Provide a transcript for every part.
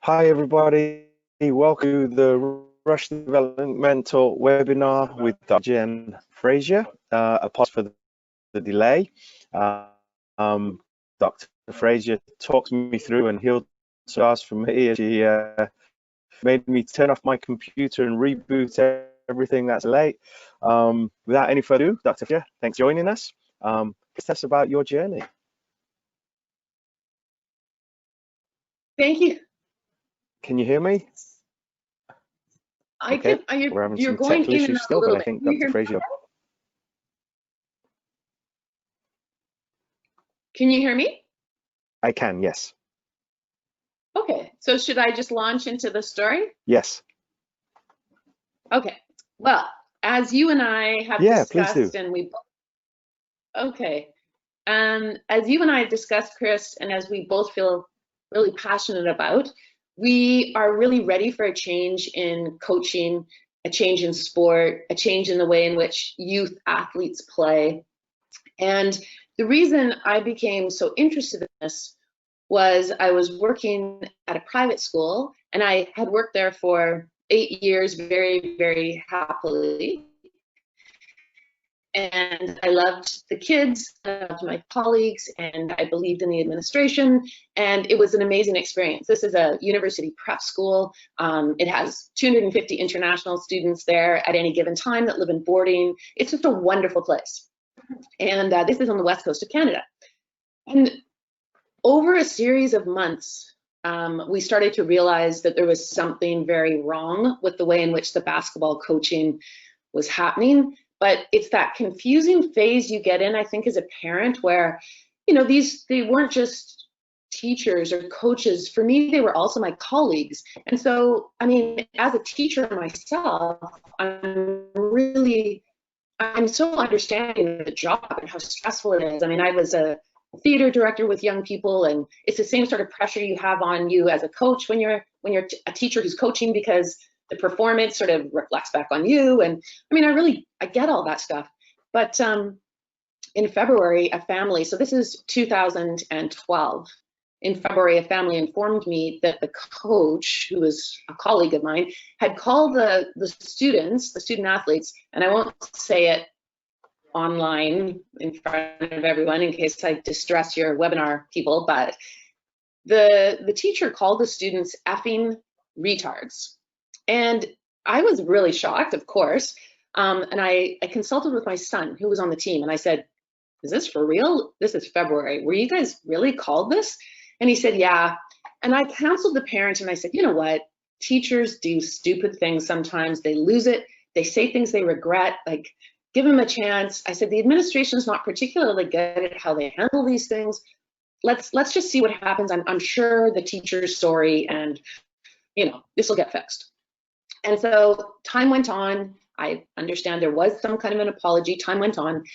Hi, everybody. Welcome to the Rush Development Mentor webinar with Dr. Jen Fraser. Apologies for the delay. Dr. Fraser talked me through and he'll ask from me. She made me turn off my computer and reboot everything that's late. Without any further ado, Dr. Fraser, thanks for joining us. Tell us about your journey. Thank you. Can you hear me? I can. We're having You're some going technical in issues and out a still, little but I think bit. Can you Dr. hear me Fraser. Can you hear me? I can, yes. Okay. So should I just launch into the story? Yes. Okay. Well, as you and I have Please do. discussed, and we. Okay. As you and I have discussed, Chris, and as we both feel really passionate about, we are really ready for a change in coaching, a change in sport, a change in the way in which youth athletes play. And the reason I became so interested in this was I was working at a private school, and I had worked there for 8 years very, very happily. And I loved the kids, I loved my colleagues, and I believed in the administration, and it was an amazing experience. This is a university prep school. It has 250 international students there at any given time that live in boarding. It's just a wonderful place. And this is on the west coast of Canada. And over a series of months, we started to realize that there was something very wrong with the way in which the basketball coaching was happening. But it's that confusing phase you get in, I think, as a parent, where, you know, they weren't just teachers or coaches. For me, they were also my colleagues. And so, I mean, as a teacher myself, I'm so understanding of the job and how stressful it is. I mean, I was a theater director with young people, and it's the same sort of pressure you have on you as a coach when you're a teacher who's coaching, because the performance sort of reflects back on you. And I mean, I get all that stuff. But in February, a family, so this is 2012, in February, a family informed me that the coach, who was a colleague of mine, had called the students, the student athletes, and I won't say it online in front of everyone in case I distress your webinar people, but the teacher called the students effing retards. And I was really shocked, of course, and I consulted with my son, who was on the team, and I said, is this for real? This is February. Were you guys really called this? And he said, yeah. And I counseled the parent, and I said, you know what? Teachers do stupid things sometimes. They lose it. They say things they regret. Like, give them a chance. I said, the administration is not particularly good at how they handle these things. Let's just see what happens. I'm sure the teacher's sorry, and, you know, this will get fixed. And so time went on. I understand there was some kind of an apology. Time went on.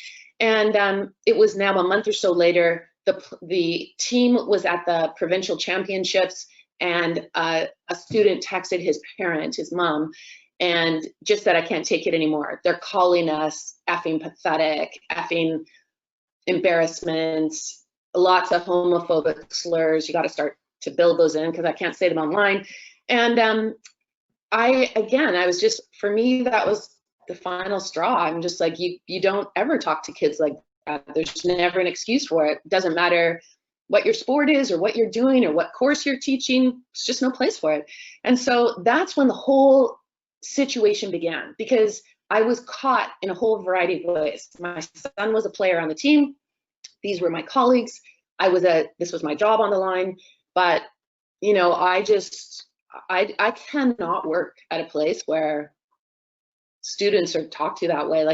And it was now a month or so later, the team was at the provincial championships, and a student texted his parent, his mom, and just said, I can't take it anymore. They're calling us effing pathetic, effing embarrassments, lots of homophobic slurs. You got to start to build those in, because I can't say them online. And I was just, for me, that was the final straw. I'm just like, you don't ever talk to kids like that. There's never an excuse for it. It doesn't matter what your sport is or what you're doing or what course you're teaching. It's just no place for it. And so that's when the whole situation began, because I was caught in a whole variety of ways. My son was a player on the team. These were my colleagues. This was my job on the line. But, you know, I cannot work at a place where students are talked to that way.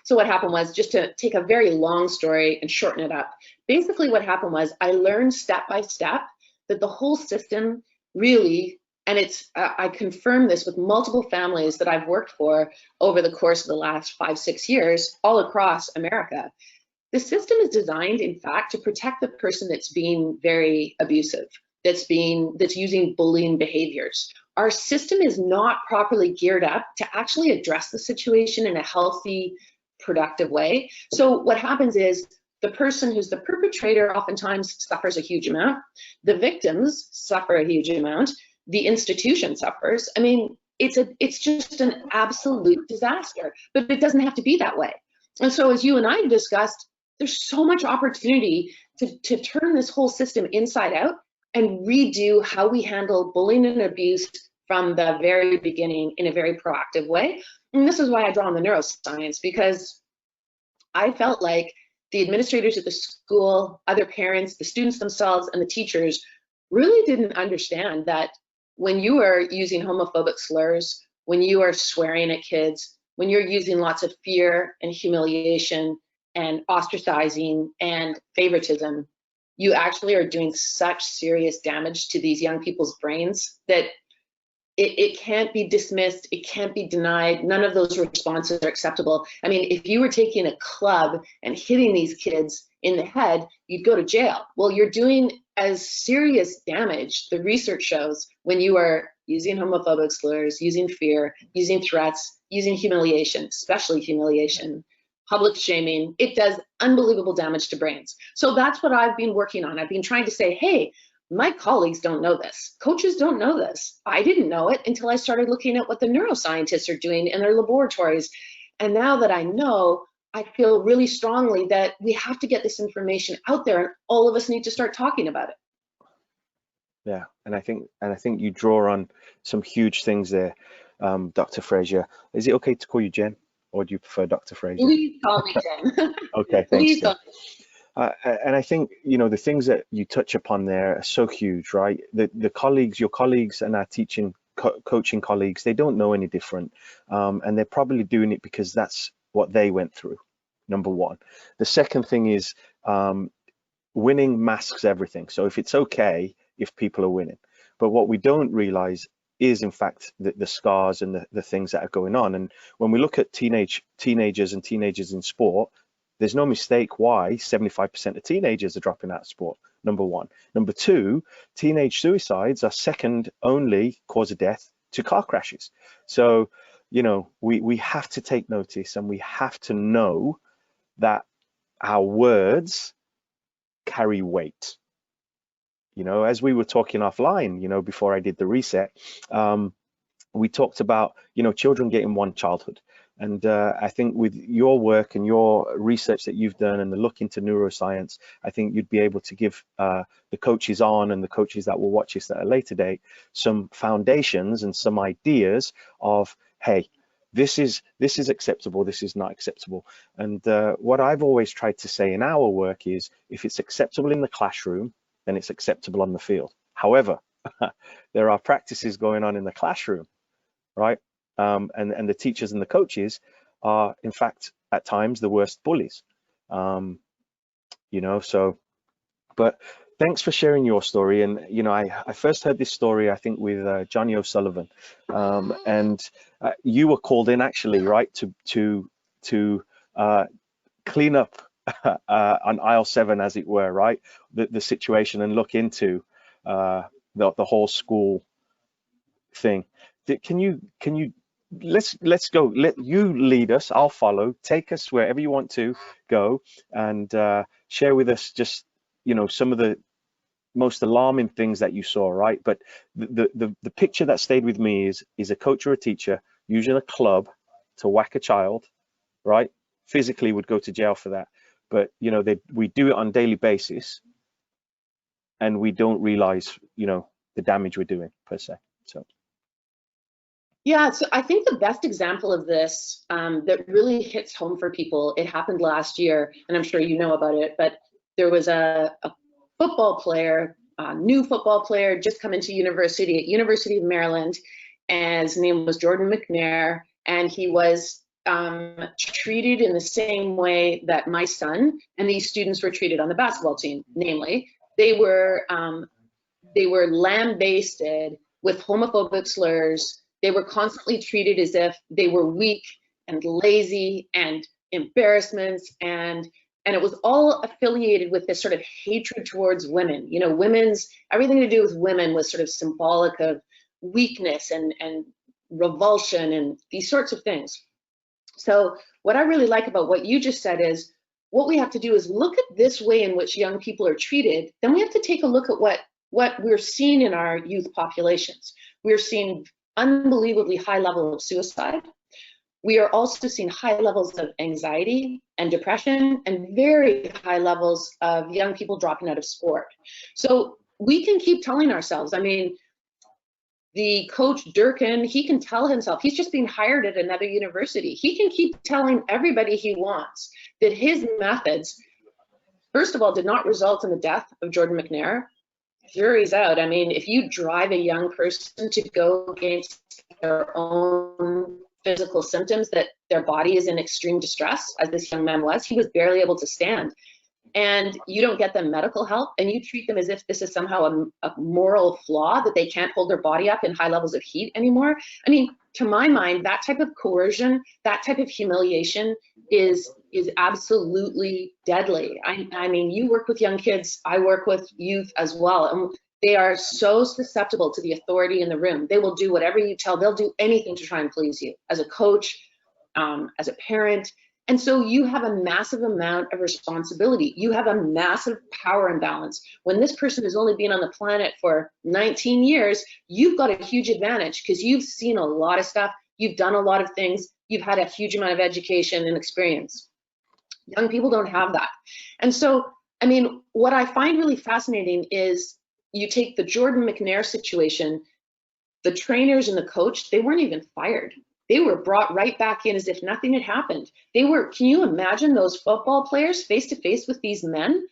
So what happened was, just to take a very long story and shorten it up, basically what happened was I learned step by step that the whole system really, and I confirm this with multiple families that I've worked for over the course of the last 5-6 years all across America. The system is designed, in fact, to protect the person that's being very abusive, that's using bullying behaviors. Our system is not properly geared up to actually address the situation in a healthy, productive way. So what happens is the person who's the perpetrator oftentimes suffers a huge amount. The victims suffer a huge amount. The institution suffers. I mean, it's just an absolute disaster, but it doesn't have to be that way. And so as you and I discussed, there's so much opportunity to turn this whole system inside out and redo how we handle bullying and abuse from the very beginning in a very proactive way. And this is why I draw on the neuroscience, because I felt like the administrators at the school, other parents, the students themselves, and the teachers really didn't understand that when you are using homophobic slurs, when you are swearing at kids, when you're using lots of fear and humiliation and ostracizing and favoritism, you actually are doing such serious damage to these young people's brains that it can't be dismissed, it can't be denied. None of those responses are acceptable. I mean, if you were taking a club and hitting these kids in the head, you'd go to jail. Well, you're doing as serious damage, the research shows, when you are using homophobic slurs, using fear, using threats, using humiliation, especially humiliation, public shaming. It does unbelievable damage to brains. So that's what I've been working on. I've been trying to say, hey, my colleagues don't know this. Coaches don't know this. I didn't know it until I started looking at what the neuroscientists are doing in their laboratories. And now that I know, I feel really strongly that we have to get this information out there, and all of us need to start talking about it. Yeah, and I think you draw on some huge things there, Dr. Fraser. Is it okay to call you Jen, or do you prefer Dr. Fraser? Please call me Jen. Okay, thanks, Jen. And I think, you know, the things that you touch upon there are so huge, right? The colleagues, your colleagues and our teaching, coaching colleagues, they don't know any different. And they're probably doing it because that's what they went through, number one. The second thing is winning masks everything. So if it's okay if people are winning, but what we don't realize is in fact the scars and the things that are going on. And when we look at teenagers in sport, there's no mistake why 75% of teenagers are dropping out of sport, number one. Number two, teenage suicides are second only cause of death to car crashes. So, you know, we have to take notice, and we have to know that our words carry weight. You know, as we were talking offline, you know, before I did the reset, we talked about, you know, children getting one childhood. And I think with your work and your research that you've done and the look into neuroscience, I think you'd be able to give the coaches on and the coaches that will watch this at a later date some foundations and some ideas of, hey, this is acceptable, this is not acceptable. And what I've always tried to say in our work is, if it's acceptable in the classroom, then it's acceptable on the field. However, there are practices going on in the classroom, right? And the teachers and the coaches are, in fact, at times the worst bullies. You know, so, but thanks for sharing your story. And, you know, I first heard this story, I think, with Johnny O'Sullivan. And you were called in, actually, right, to clean up on aisle 7, as it were, right, the situation, and look into the whole school thing. Can you let's go, let you lead us, I'll follow, take us wherever you want to go, and share with us just, you know, some of the most alarming things that you saw, right? But the picture that stayed with me is a coach or a teacher using a club to whack a child, right? Physically would go to jail for that, but you know, we do it on a daily basis, and we don't realize, you know, the damage we're doing per se. So yeah, so I think the best example of this that really hits home for people, it happened last year, and I'm sure you know about it, but there was a football player, a new football player, just come into university at University of Maryland, and his name was Jordan Mcnair, and he was treated in the same way that my son and these students were treated on the basketball team. Namely, they were lambasted with homophobic slurs. They were constantly treated as if they were weak and lazy and embarrassments, and it was all affiliated with this sort of hatred towards women. You know, everything to do with women was sort of symbolic of weakness and revulsion and these sorts of things. So what I really like about what you just said is, what we have to do is look at this way in which young people are treated. Then we have to take a look at what we're seeing in our youth populations. We're seeing unbelievably high level of suicide. We are also seeing high levels of anxiety and depression, and very high levels of young people dropping out of sport. So we can keep telling ourselves, I mean, the coach Durkin, he can tell himself, he's just being hired at another university. He can keep telling everybody he wants that his methods, first of all, did not result in the death of Jordan Mcnair. Jury's out. I mean, if you drive a young person to go against their own physical symptoms, that their body is in extreme distress, as this young man was, he was barely able to stand, and you don't get them medical help, and you treat them as if this is somehow a moral flaw, that they can't hold their body up in high levels of heat anymore. I mean, to my mind, that type of coercion, that type of humiliation is absolutely deadly. I mean, you work with young kids, I work with youth as well, and they are so susceptible to the authority in the room. They will do whatever you tell. They'll do anything to try and please you as a coach, as a parent. And so you have a massive amount of responsibility. You have a massive power imbalance. When this person has only been on the planet for 19 years, you've got a huge advantage because you've seen a lot of stuff. You've done a lot of things. You've had a huge amount of education and experience. Young people don't have that. And so, I mean, what I find really fascinating is you take the Jordan Mcnair situation, the trainers and the coach, they weren't even fired. They were brought right back in as if nothing had happened. They were, can you imagine those football players face to face with these men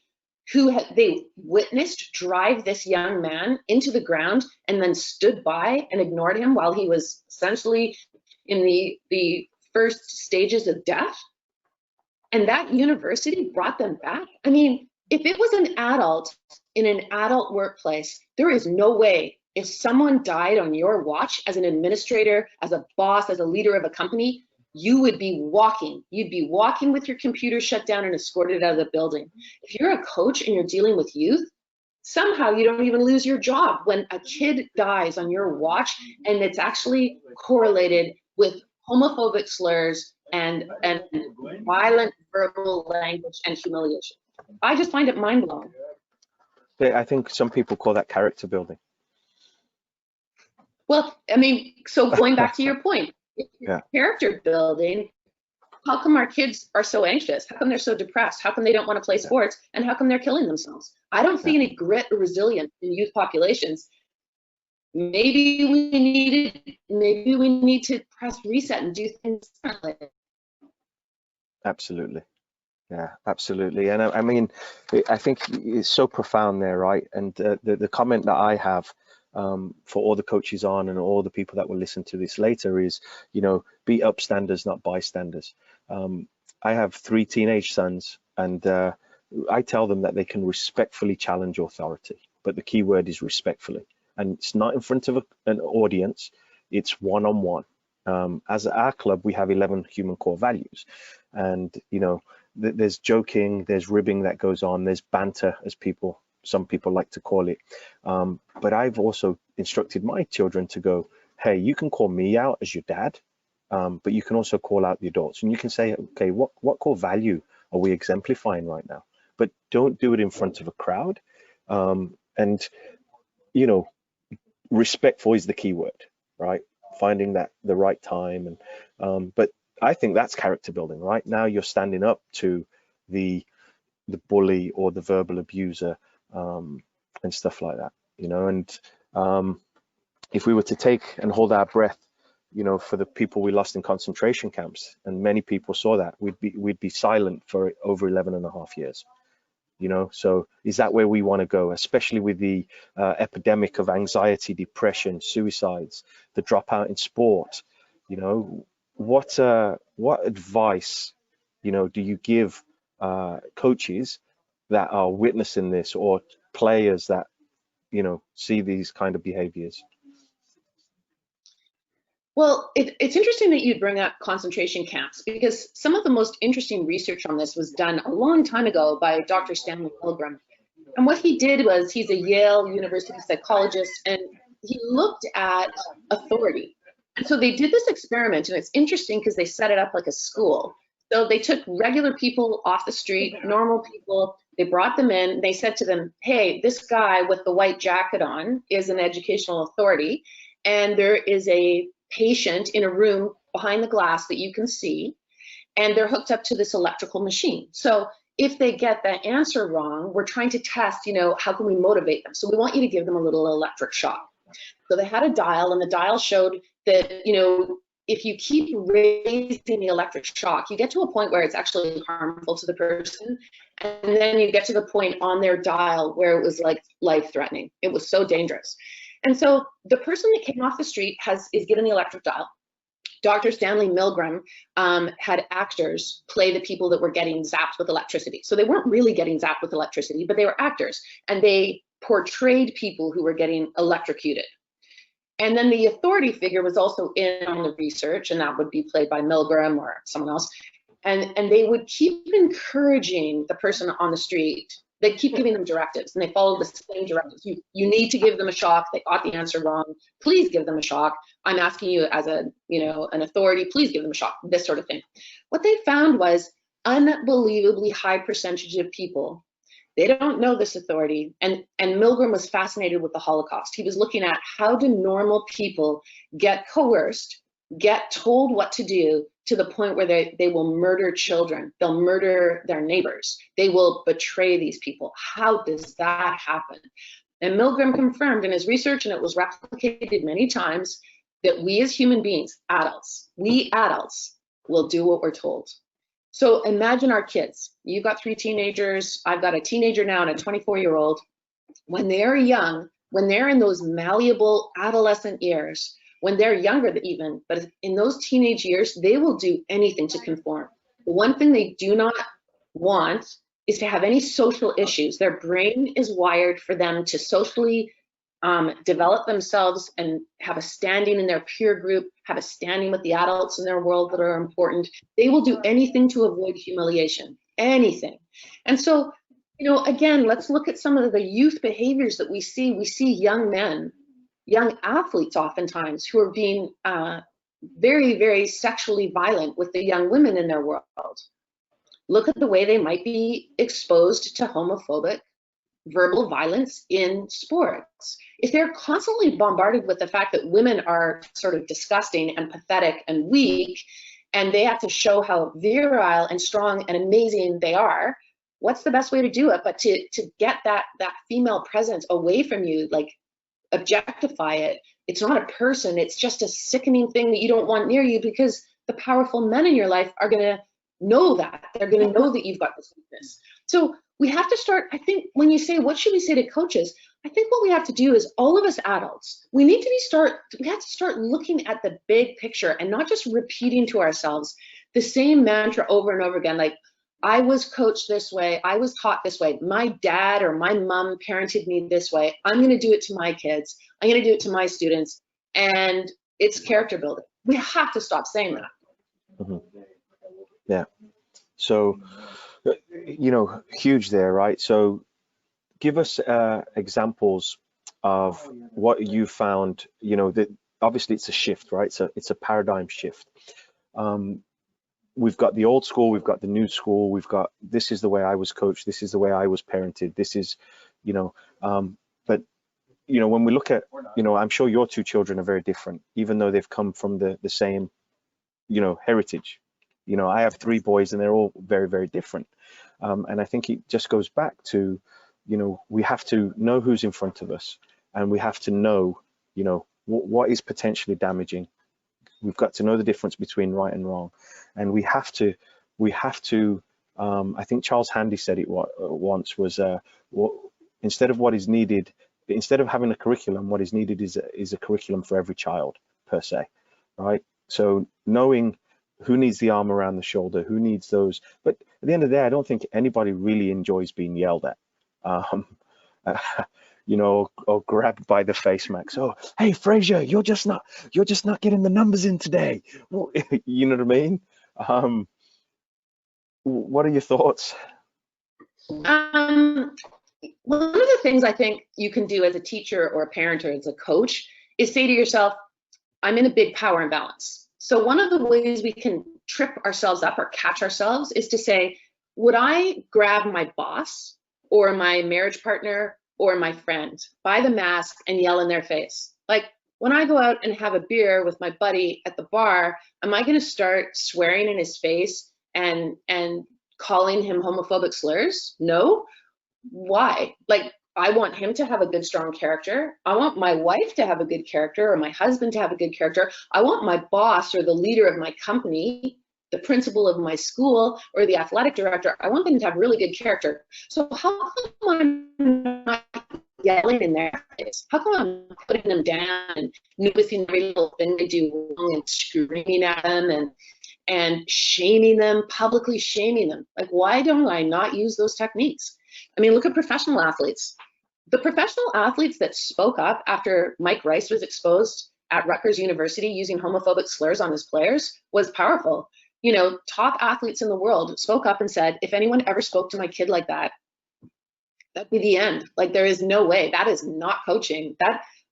who they witnessed drive this young man into the ground and then stood by and ignored him while he was essentially in the first stages of death? And that university brought them back. I mean, if it was an adult in an adult workplace, there is no way, if someone died on your watch as an administrator, as a boss, as a leader of a company, you would be walking. You'd be walking with your computer shut down and escorted out of the building. If you're a coach and you're dealing with youth, somehow you don't even lose your job when a kid dies on your watch and it's actually correlated with homophobic slurs and violent verbal language and humiliation. I just find it mind-blowing. I think some people call that character building. Well, I mean, so going back to your point, Yeah. Character building, how come our kids are so anxious? How come they're so depressed? How come they don't want to play sports? And how come they're killing themselves? I don't see any grit or resilience in youth populations. Maybe we need to press reset and do things differently. Absolutely. Yeah, absolutely. And I mean, I think it's so profound there, right? And the comment that I have for all the coaches on and all the people that will listen to this later is, you know, be upstanders, not bystanders. I have 3 teenage sons, and I tell them that they can respectfully challenge authority, but the key word is respectfully. And it's not in front of an audience, it's one-on-one. As at our club, we have 11 human core values. And, you know, there's joking, there's ribbing that goes on, there's banter, as some people like to call it. But I've also instructed my children to go, hey, you can call me out as your dad, but you can also call out the adults. And you can say, okay, what core value are we exemplifying right now? But don't do it in front of a crowd. And, you know, respectful is the key word, right? Finding that the right time. And but I think that's character building, right? Now you're standing up to the bully or the verbal abuser, and stuff like that, you know. And if we were to take and hold our breath, you know, for the people we lost in concentration camps, and many people saw that, we'd be silent for over 11.5 years. You know, so is that where we want to go, especially with the epidemic of anxiety, depression, suicides, the dropout in sport? You know, what advice, you know, do you give coaches that are witnessing this, or players that, you know, see these kind of behaviors? Well, it's interesting that you bring up concentration camps, because some of the most interesting research on this was done a long time ago by Dr. Stanley Milgram. And what he did was, he's a Yale University psychologist, and he looked at authority. And so they did this experiment, and it's interesting because they set it up like a school. So they took regular people off the street, normal people, they brought them in, they said to them, hey, this guy with the white jacket on is an educational authority, and there is a patient in a room behind the glass that you can see, and they're hooked up to this electrical machine. So if they get that answer wrong, we're trying to test, how can we motivate them? So we want you to give them a little electric shock. So they had a dial, and the dial showed that, if you keep raising the electric shock, you get to a point where it's actually harmful to the person. And then you get to the point on their dial where it was like life-threatening. It was so dangerous. And so the person that came off the street is given the electric dial. Dr. Stanley Milgram had actors play the people that were getting zapped with electricity. So they weren't really getting zapped with electricity, but they were actors. And they portrayed people who were getting electrocuted. And then the authority figure was also in on the research, and that would be played by Milgram or someone else. And they would keep encouraging the person on the street. They'd keep giving them directives, and they followed the same directives. You need to give them a shock. They got the answer wrong. Please give them a shock. I'm asking you as an authority, please give them a shock, this sort of thing. What they found was unbelievably high percentage of people, they don't know this authority. And Milgram was fascinated with the Holocaust. He was looking at how do normal people get coerced, get told what to do, to the point where they will murder children. They'll murder their neighbors. They will betray these people. How does that happen? And Milgram confirmed in his research, and it was replicated many times, that we as human beings, we adults will do what we're told. So imagine our kids. You've got 3 teenagers. I've got a teenager now and a 24-year-old. When they're young, when they're in those malleable adolescent years, when they're younger even, but in those teenage years, they will do anything to conform. The one thing they do not want is to have any social issues. Their brain is wired for them to socially develop themselves and have a standing in their peer group, have a standing with the adults in their world that are important. They will do anything to avoid humiliation, anything. And so, again, let's look at some of the youth behaviors that we see. We see young men, young athletes oftentimes, who are being very, very sexually violent with the young women in their world. Look at the way they might be exposed to homophobic verbal violence in sports. If they're constantly bombarded with the fact that women are sort of disgusting and pathetic and weak, and they have to show how virile and strong and amazing they are, what's the best way to do it but to get that female presence away from you, like objectify it? It's not a person, it's just a sickening thing that you don't want near you, because the powerful men in your life are gonna know that. They're gonna know that you've got this weakness. So we have to start, I think, when you say, what should we say to coaches? I think what we have to do is, all of us adults, we have to start looking at the big picture and not just repeating to ourselves the same mantra over and over again, like, I was coached this way, I was taught this way, my dad or my mom parented me this way, I'm gonna do it to my kids, I'm gonna do it to my students, and it's character building. We have to stop saying that. Mm-hmm. Yeah, so, huge there, right? So give us examples of what you found, that obviously it's a shift, right? So it's a paradigm shift. We've got the old school, we've got the new school, we've got, this is the way I was coached, this is the way I was parented, this is, but, when we look at, I'm sure your 2 children are very different, even though they've come from the same, heritage. I have 3 boys and they're all very, very different. And I think it just goes back to, we have to know who's in front of us, and we have to know, what is potentially damaging. We've got to know the difference between right and wrong. And we have to, I think Charles Handy said it once, was instead of what is needed, instead of having a curriculum, what is needed is a curriculum for every child per se, right? So knowing who needs the arm around the shoulder, who needs those, but at the end of the day, I don't think anybody really enjoys being yelled at, or grabbed by the face, Max. Oh, hey, Fraser, you're just not getting the numbers in today. Well, you know what I mean? What are your thoughts? One of the things I think you can do as a teacher or a parent or as a coach is say to yourself, I'm in a big power imbalance. So one of the ways we can trip ourselves up or catch ourselves is to say, would I grab my boss or my marriage partner or my friend by the mask and yell in their face? Like, when I go out and have a beer with my buddy at the bar, am I going to start swearing in his face and calling him homophobic slurs? No. Why? Like, I want him to have a good, strong character. I want my wife to have a good character, or my husband to have a good character. I want my boss or the leader of my company, the principal of my school, or the athletic director, I want them to have really good character. So how come I'm not yelling in their face? How come I'm putting them down and noticing every little thing they do wrong and screaming at them and shaming them, publicly shaming them? Like, why don't I not use those techniques? I mean, look at professional athletes. The professional athletes that spoke up after Mike Rice was exposed at Rutgers University using homophobic slurs on his players was powerful. You know, top athletes in the world spoke up and said, if anyone ever spoke to my kid like that, that'd be the end. Like, there is no way. That is not coaching.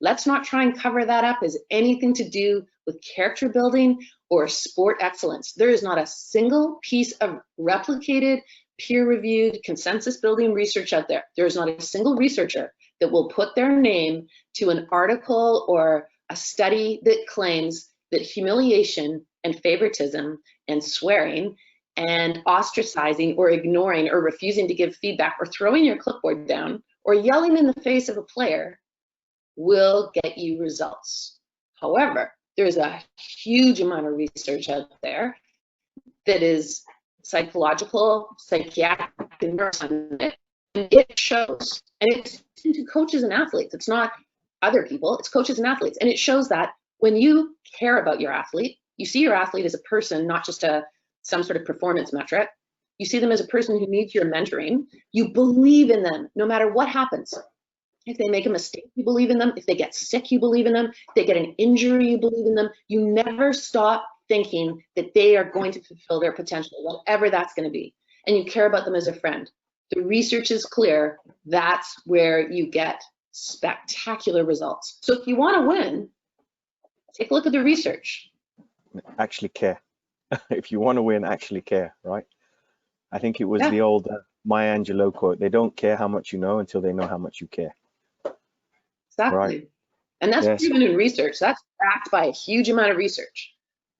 Let's not try and cover that up as anything to do with character building or sport excellence. There is not a single piece of replicated, peer-reviewed, consensus-building research out there. There is not a single researcher that will put their name to an article or a study that claims that humiliation and favoritism and swearing and ostracizing or ignoring or refusing to give feedback or throwing your clipboard down or yelling in the face of a player will get you results. However, there's a huge amount of research out there that is psychological, psychiatric, and neuroscientific, and it shows, and it's to coaches and athletes. It's not other people, it's coaches and athletes. And it shows that when you care about your athlete, you see your athlete as a person, not just some sort of performance metric. You see them as a person who needs your mentoring. You believe in them no matter what happens. If they make a mistake, you believe in them. If they get sick, you believe in them. If they get an injury, you believe in them. You never stop thinking that they are going to fulfill their potential, whatever that's going to be. And you care about them as a friend. The research is clear. That's where you get spectacular results. So if you want to win, take a look at the research. Actually care. If you want to win, actually care, right? I think it was the old Maya Angelou quote, they don't care how much you know until they know how much you care. Exactly. Right. And that's proven in research. That's backed by a huge amount of research.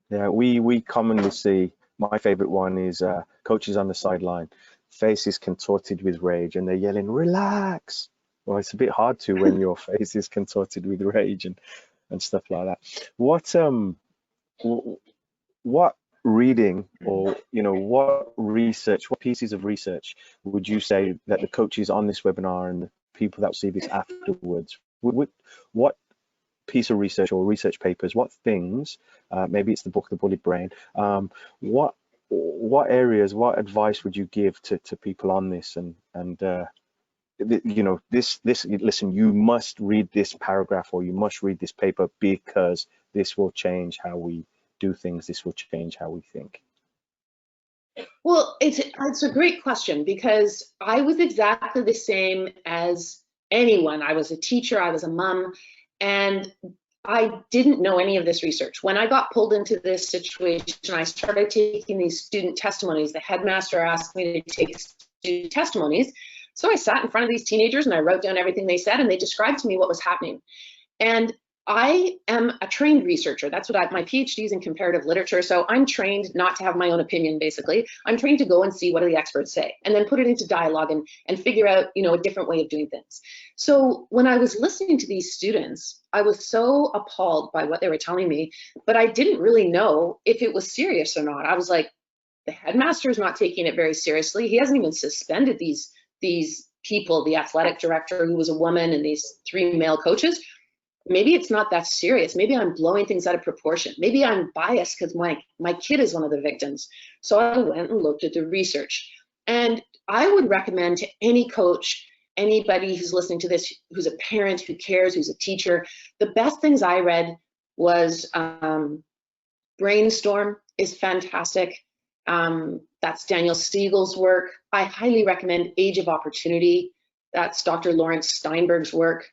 Yeah, we commonly see, my favorite one is coaches on the sideline, faces contorted with rage, and they're yelling, relax. Well, it's a bit hard to when your face is contorted with rage and stuff like that. What reading or, you know, what research, what pieces of research would you say that the coaches on this webinar and the people that will see this afterwards, what piece of research or research papers, what things, maybe it's the book, The Bullied Brain, what areas, what advice would you give to people on this? And you know, this, listen, you must read this paragraph or you must read this paper because this will change how we do things. This will change how we think. Well, it's a great question, because I was exactly the same as anyone. I was a teacher, I was a mom, and I didn't know any of this research. When I got pulled into this situation, I started taking these student testimonies. The headmaster asked me to take student testimonies. So I sat in front of these teenagers and I wrote down everything they said, and they described to me what was happening. And I am a trained researcher. That's what my PhD is in comparative literature. So I'm trained not to have my own opinion, basically. I'm trained to go and see what do the experts say and then put it into dialogue and figure out, you know, a different way of doing things. So when I was listening to these students, I was so appalled by what they were telling me, but I didn't really know if it was serious or not. I was like, the headmaster is not taking it very seriously. He hasn't even suspended these people, the athletic director who was a woman and these 3 male coaches. Maybe it's not that serious. Maybe I'm blowing things out of proportion. Maybe I'm biased because my kid is one of the victims. So I went and looked at the research. And I would recommend to any coach, anybody who's listening to this, who's a parent, who cares, who's a teacher, the best things I read was Brainstorm is fantastic. That's Daniel Siegel's work. I highly recommend Age of Opportunity. That's Dr. Lawrence Steinberg's work.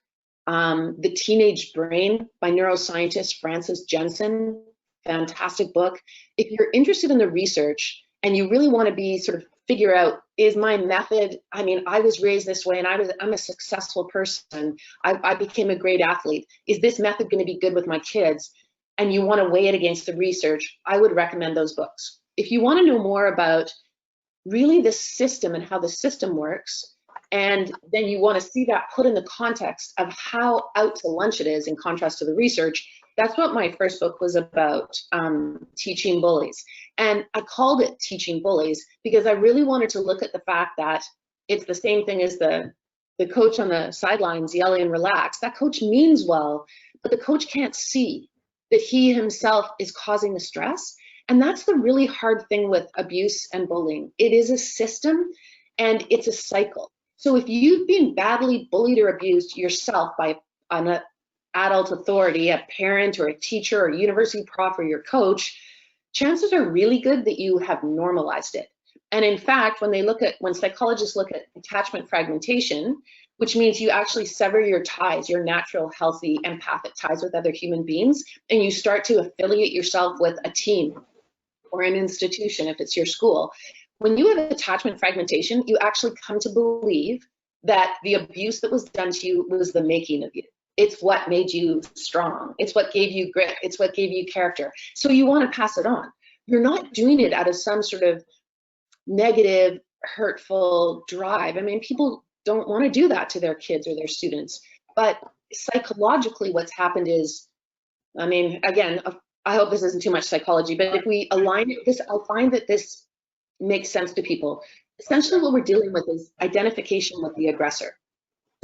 The Teenage Brain by neuroscientist Frances Jensen fantastic book. If you're interested in the research and you really want to be sort of figure out, is my method, I mean, I was raised this way and I'm a successful person. I became a great athlete. Is this method going to be good with my kids? And you want to weigh it against the research, I would recommend those books. If you want to know more about really the system and how the system works, and then you want to see that put in the context of how out to lunch it is in contrast to the research, that's what my first book was about, Teaching Bullies. And I called it Teaching Bullies because I really wanted to look at the fact that it's the same thing as the coach on the sidelines yelling, relax. That coach means well, but the coach can't see that he himself is causing the stress. And that's the really hard thing with abuse and bullying. It is a system and it's a cycle. So if you've been badly bullied or abused yourself by an adult authority, a parent or a teacher or a university prof or your coach, chances are really good that you have normalized it. And in fact, when psychologists look at attachment fragmentation, which means you actually sever your ties, your natural, healthy, empathic ties with other human beings, and you start to affiliate yourself with a team or an institution, if it's your school. When you have attachment fragmentation, you actually come to believe that the abuse that was done to you was the making of you. It's what made you strong. It's what gave you grit. It's what gave you character. So you want to pass it on. You're not doing it out of some sort of negative, hurtful drive. I mean, people don't want to do that to their kids or their students. But psychologically, what's happened is, I mean, again, I hope this isn't too much psychology, but if we align it, I'll find that this makes sense to people. Essentially, what we're dealing with is identification with the aggressor.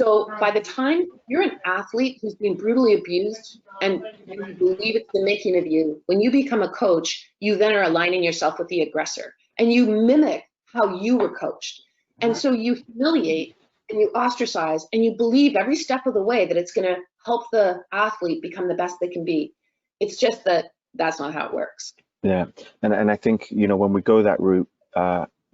So by the time you're an athlete who's been brutally abused and you believe it's the making of you, when you become a coach, you then are aligning yourself with the aggressor and you mimic how you were coached. And so you humiliate and you ostracize and you believe every step of the way that it's going to help the athlete become the best they can be. It's just that that's not how it works. Yeah, and I think, you know, when we go that route,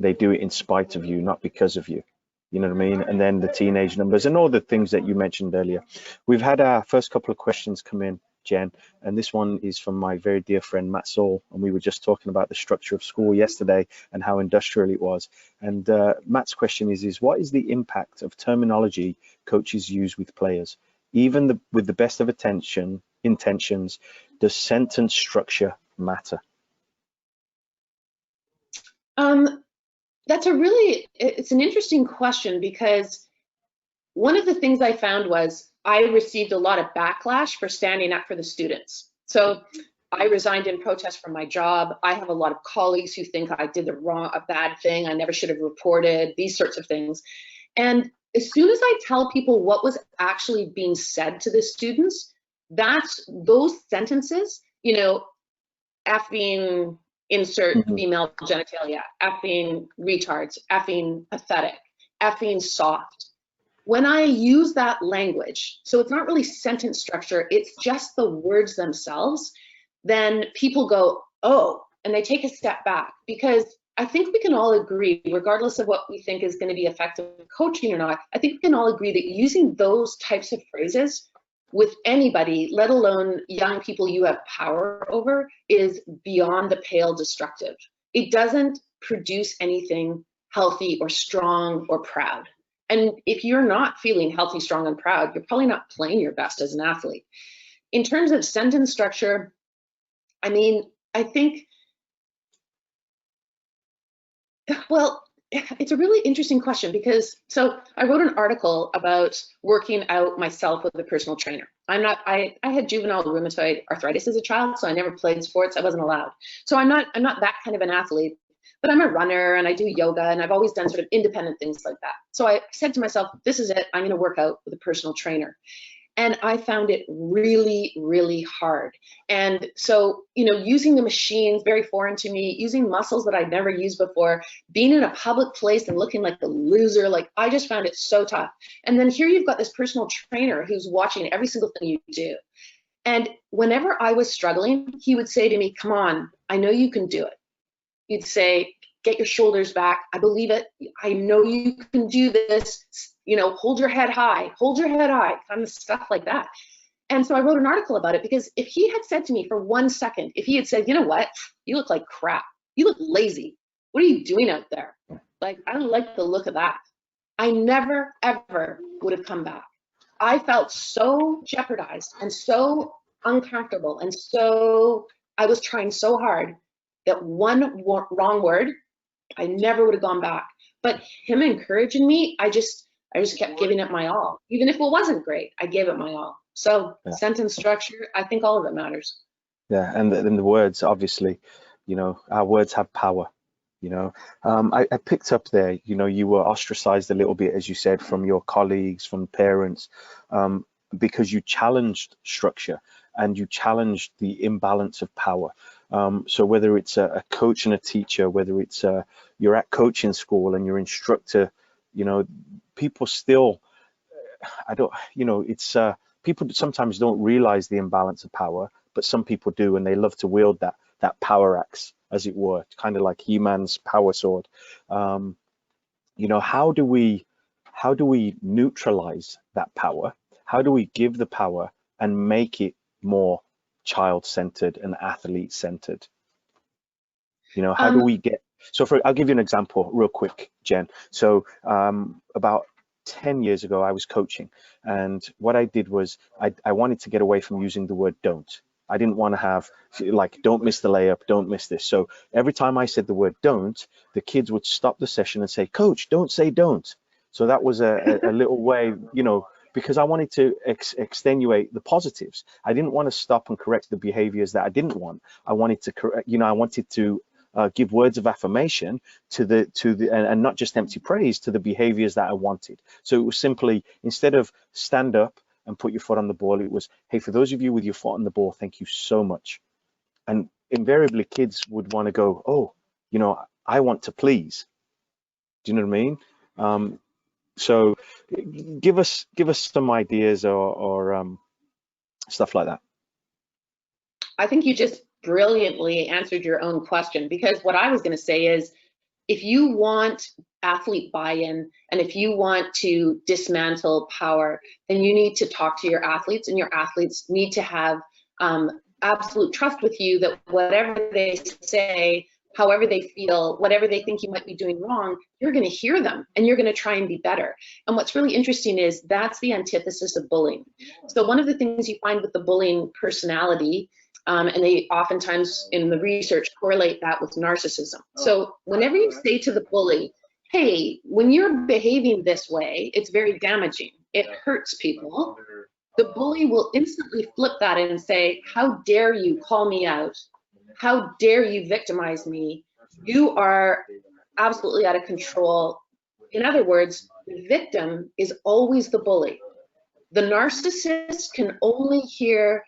they do it in spite of you, not because of you. You know what I mean? And then the teenage numbers and all the things that you mentioned earlier. We've had our first couple of questions come in, Jen, and this one is from my very dear friend Matt Saul, and we were just talking about the structure of school yesterday and how industrial it was. And Matt's question is what is the impact of terminology coaches use with players? Even with the best of intentions, does sentence structure matter? It's an interesting question, because one of the things I found was I received a lot of backlash for standing up for the students. So I resigned in protest from my job. I have a lot of colleagues who think I did a bad thing. I never should have reported, these sorts of things. And as soon as I tell people what was actually being said to the students, those sentences, you know, effing insert female genitalia, effing retards, effing pathetic, effing soft. When I use that language, so it's not really sentence structure, it's just the words themselves, then people go, oh, and they take a step back, because I think we can all agree, regardless of what we think is going to be effective coaching or not, I think we can all agree that using those types of phrases with anybody, let alone young people you have power over, is beyond the pale destructive. It doesn't produce anything healthy or strong or proud. And if you're not feeling healthy, strong, and proud, you're probably not playing your best as an athlete. In terms of sentence structure, I mean, I think, well, it's a really interesting question, because so I wrote an article about working out myself with a personal trainer. I had juvenile rheumatoid arthritis as a child, so I never played sports. I wasn't allowed. So I'm not that kind of an athlete, but I'm a runner and I do yoga and I've always done sort of independent things like that. So I said to myself, this is it. I'm going to work out with a personal trainer. And I found it really, really hard. And so, you know, using the machines, very foreign to me, using muscles that I'd never used before, being in a public place and looking like a loser, like I just found it so tough. And then here you've got this personal trainer who's watching every single thing you do. And whenever I was struggling, he would say to me, come on, I know you can do it. He'd say, get your shoulders back. I believe it. I know you can do this. You know, hold your head high, kind of stuff like that. And so I wrote an article about it, because if he had said to me for 1 second, if he had said, you know what, you look like crap, you look lazy, what are you doing out there? Like, I don't like the look of that, I never, ever would have come back. I felt so jeopardized and so uncomfortable, and so I was trying so hard that one wrong word, I never would have gone back. But him encouraging me, I just kept giving it my all. Even if it wasn't great, I gave it my all. So yeah. Sentence structure, I think all of it matters. Yeah, and the words, obviously, you know, our words have power. You know, I picked up there, you know, you were ostracized a little bit, as you said, from your colleagues, from parents, because you challenged structure and you challenged the imbalance of power. So whether it's a coach and a teacher, whether it's you're at coaching school and your instructor, you know, people still, you know, it's people sometimes don't realize the imbalance of power, but some people do, and they love to wield that power axe, as it were, kind of like He-Man's power sword. You know, how do we neutralize that power? How do we give the power and make it more child-centered and athlete-centered? You know, how do we get, so I'll give you an example real quick, Jen. So about 10 years ago, I was coaching, and what I did was I wanted to get away from using the word don't. I didn't want to have, like, don't miss the layup, don't miss this. So every time I said the word don't, the kids would stop the session and say, Coach, don't say don't. So that was a little way, you know, because I wanted to extenuate the positives. I didn't want to stop and correct the behaviors that I didn't want. I wanted to correct, you know, I wanted to give words of affirmation to the and not just empty praise to the behaviors that I wanted. So it was simply, instead of stand up and put your foot on the ball, it was, hey, for those of you with your foot on the ball, thank you so much. And invariably kids would want to go, oh, you know, I want to please. Do you know what I mean? So give us some ideas or stuff like that. I think you just brilliantly answered your own question, because what I was going to say is, if you want athlete buy-in and if you want to dismantle power, then you need to talk to your athletes, and your athletes need to have absolute trust with you that whatever they say, however they feel, whatever they think you might be doing wrong, you're going to hear them and you're going to try and be better. And what's really interesting is that's the antithesis of bullying. So one of the things you find with the bullying personality, and they oftentimes in the research correlate that with narcissism. So whenever you say to the bully, hey, when you're behaving this way, it's very damaging, it hurts people, the bully will instantly flip that and say, how dare you call me out? How dare you victimize me? You are absolutely out of control. In other words, the victim is always the bully. The narcissist can only hear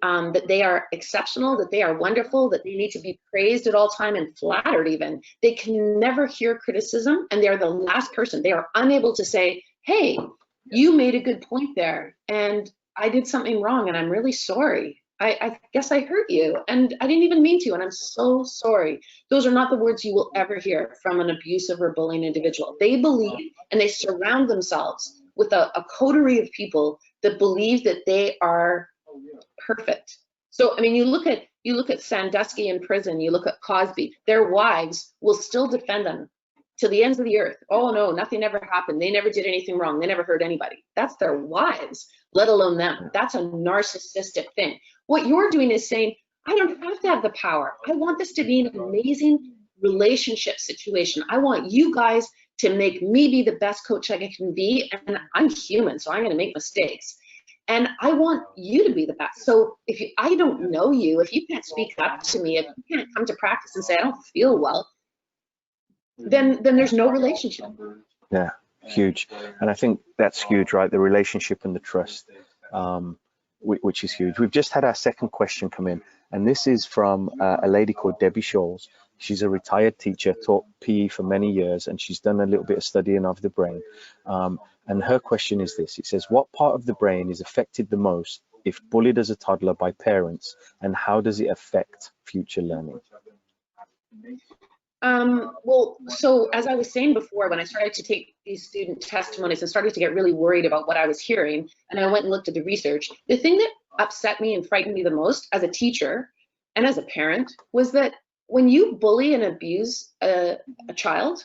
that they are exceptional, that they are wonderful, that they need to be praised at all time and flattered even. They can never hear criticism, and they are the last person. They are unable to say, hey, you made a good point there, and I did something wrong, and I'm really sorry. I guess I hurt you, and I didn't even mean to, and I'm so sorry. Those are not the words you will ever hear from an abusive or bullying individual. They sbelieve, and they surround themselves with a coterie of people that believe that they are perfect. So I mean, you look at Sandusky in prison, you look at Cosby, their wives will still defend them to the ends of the earth. Oh no, nothing ever happened, they never did anything wrong, they never hurt anybody. That's their wives, let alone them. That's a narcissistic thing. What you're doing is saying, I don't have to have the power, I want this to be an amazing relationship situation. I want you guys to make me be the best coach I can be, and I'm human, so I'm going to make mistakes. And I want you to be the best. So if I don't know you, if you can't speak up to me, if you can't come to practice and say, I don't feel well, then there's no relationship. Yeah, huge. And I think that's huge, right? The relationship and the trust, which is huge. We've just had our second question come in, and this is from a lady called Debbie Scholes. She's a retired teacher, taught PE for many years, and she's done a little bit of studying of the brain. And her question is this. It says, what part of the brain is affected the most if bullied as a toddler by parents, and how does it affect future learning? Well, so as I was saying before, when I started to take these student testimonies and started to get really worried about what I was hearing, and I went and looked at the research, the thing that upset me and frightened me the most as a teacher and as a parent was that when you bully and abuse a child,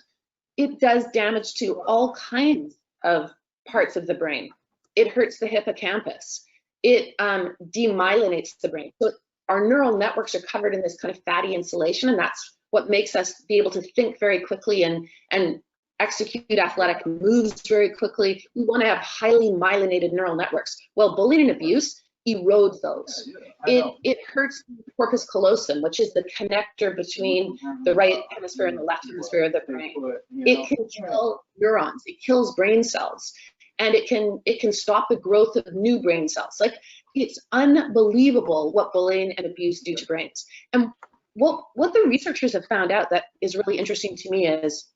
it does damage to all kinds of parts of the brain. It hurts the hippocampus. It demyelinates the brain. So our neural networks are covered in this kind of fatty insulation, and that's what makes us be able to think very quickly and execute athletic moves very quickly. We want to have highly myelinated neural networks. Well, bullying and abuse erodes those. It hurts the corpus callosum, which is the connector between the right hemisphere and the left hemisphere of the brain. It can kill neurons. It kills brain cells, and it can stop the growth of new brain cells. Like, it's unbelievable what bullying and abuse do to brains. And what the researchers have found out that is really interesting to me is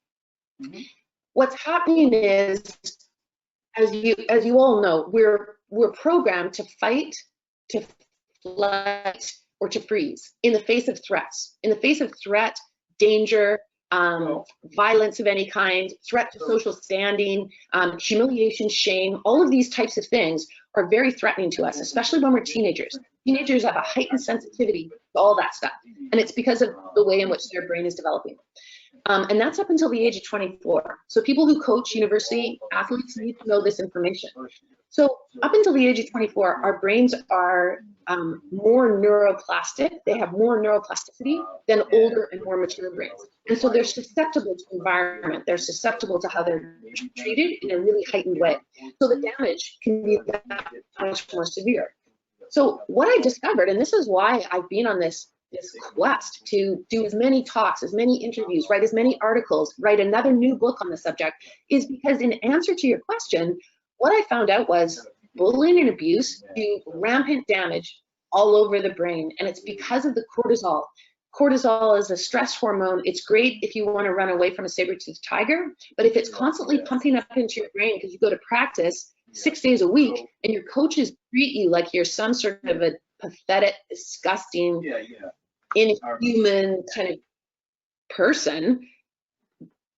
what's happening is, as you all know, we're programmed to fight, to flight, or to freeze in the face of threats. In the face of threat, danger, violence of any kind, threat to social standing, humiliation, shame, all of these types of things are very threatening to us, especially when we're teenagers. Teenagers have a heightened sensitivity to all that stuff, and it's because of the way in which their brain is developing. And that's up until the age of 24. So people who coach university athletes need to know this information. So up until the age of 24, our brains are more neuroplastic. They have more neuroplasticity than older and more mature brains. And so they're susceptible to environment. They're susceptible to how they're treated in a really heightened way. So the damage can be that much more severe. So what I discovered, and this is why I've been on this quest to do as many talks, as many interviews, write as many articles, write another new book on the subject, is because in answer to your question, what I found out was bullying and abuse do rampant damage all over the brain, and it's because of the cortisol. Cortisol is a stress hormone. It's great if you want to run away from a saber-toothed tiger, but if it's constantly pumping up into your brain because you go to practice 6 days a week and your coaches treat you like you're some sort of a pathetic, disgusting, inhuman kind of person,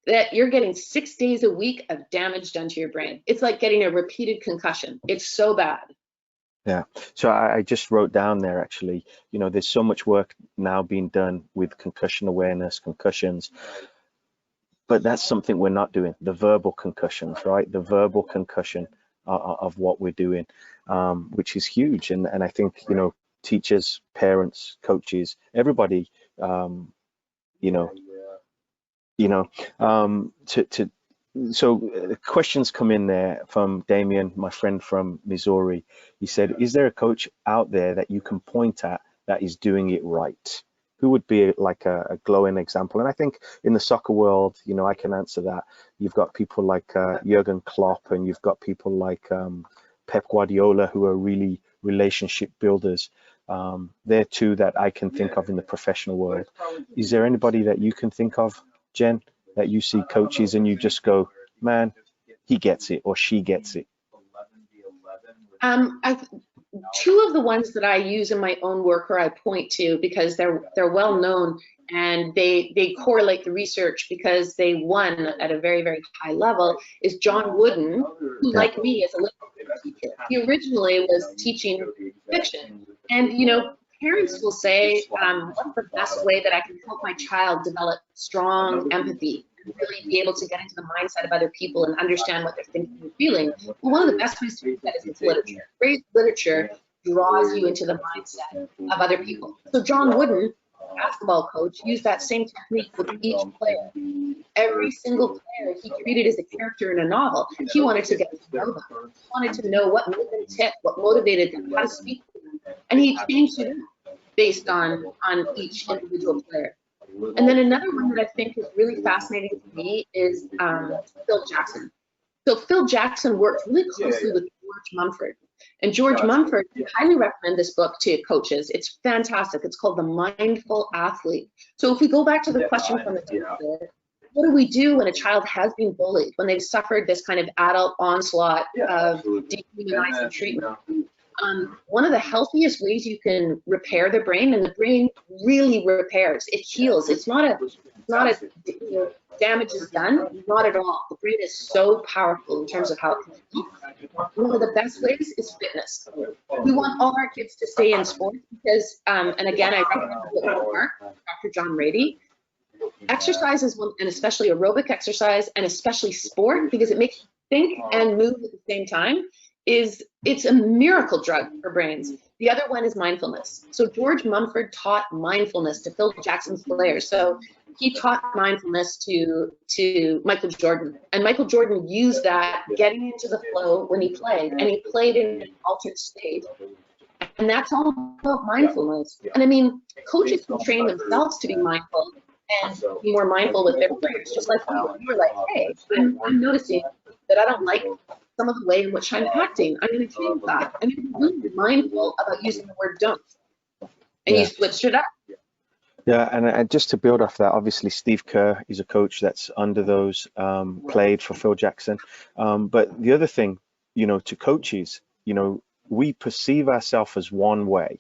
that you're getting 6 days a week of damage done to your brain. It's like getting a repeated concussion. It's so bad. Yeah, so I just wrote down there, actually, there's so much work now being done with concussion awareness, concussions, but that's something we're not doing, the verbal concussions, right? The verbal concussion of what we're doing, which is huge. And I think, teachers, parents, coaches, everybody, so questions come in there from Damien, my friend from Missouri. He said, is there a coach out there that you can point at that is doing it right? Who would be like a glowing example? And I think in the soccer world, I can answer that. You've got people like Jurgen Klopp, and you've got people like Pep Guardiola, who are really relationship builders. They're two that I can think of in the professional world. Is there anybody that you can think of, Jen, that you see coaches and you just go, man, he gets it or she gets it? Two of the ones that I use in my own work, or I point to because they're well known, and they correlate the research because they won at a very, very high level, is John Wooden, who, like me, is a literature teacher. He originally was teaching fiction, and parents will say, what's the best way that I can help my child develop strong empathy, and really be able to get into the mindset of other people and understand what they're thinking and feeling? Well, one of the best ways to do that is with literature. Great literature draws you into the mindset of other people. So John Wooden, basketball coach, used that same technique with each player. Every single player he treated as a character in a novel. He wanted to get to know them. He wanted to know what made them tick, what motivated them, how to speak to them. And he changed it based on each individual player. And then another one that I think is really fascinating to me is Phil Jackson. So Phil Jackson worked really closely with George Mumford. And George Mumford, I highly recommend this book to coaches. It's fantastic. It's called The Mindful Athlete. So if we go back to the question from the teacher, what do we do when a child has been bullied, when they've suffered this kind of adult onslaught of dehumanizing treatment? One of the healthiest ways you can repair the brain, and the brain really repairs, it heals. It's not not as damage is done. Not at all. The brain is so powerful in terms of how it can think. One of the best ways is fitness. We want all our kids to stay in sports because, and again, I recommend the book more, Dr. John Rady. Exercise is one, and especially aerobic exercise, and especially sport, because it makes you think and move at the same time. It's a miracle drug for brains. The other one is mindfulness. So George Mumford taught mindfulness to Phil Jackson's players. So he taught mindfulness to Michael Jordan, and Michael Jordan used that getting into the flow when he played, and he played in an altered state. And that's all about mindfulness. And I mean, coaches can train themselves to be mindful and be more mindful with their players, just like you were like, hey, I'm noticing that I don't like some of the way in which I'm acting. I'm going to change that. I'm going to be mindful about using the word don't. And you switched it up. Yeah, and just to build off that, obviously Steve Kerr is a coach that's under those, played for Phil Jackson. But the other thing, to coaches, we perceive ourselves as one way.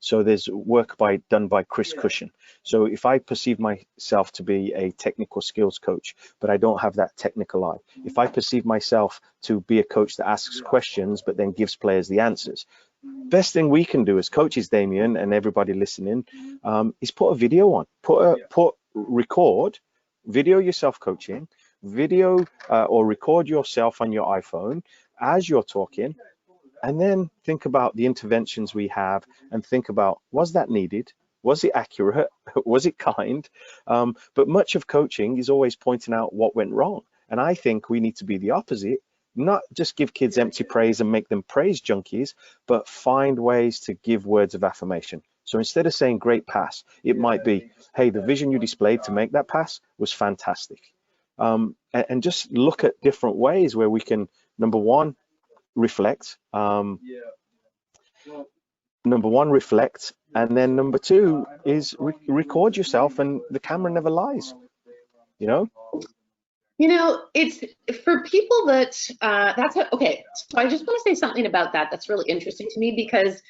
So there's work done by Chris Cushion. So if I perceive myself to be a technical skills coach, but I don't have that technical eye, if I perceive myself to be a coach that asks questions, but then gives players the answers, best thing we can do as coaches, Damien, and everybody listening, is put a video on, record, video yourself coaching, video or record yourself on your iPhone as you're talking, and then think about the interventions we have and think about, was that needed? Was it accurate? Was it kind? But much of coaching is always pointing out what went wrong. And I think we need to be the opposite, not just give kids empty praise and make them praise junkies, but find ways to give words of affirmation. So instead of saying great pass, it might be, hey, the vision you displayed to make that pass was fantastic. And just look at different ways where we can, number one, reflect. Reflect, and then number two is record yourself, and the camera never lies. It's for people that okay. So I just want to say something about that. That's really interesting to me, because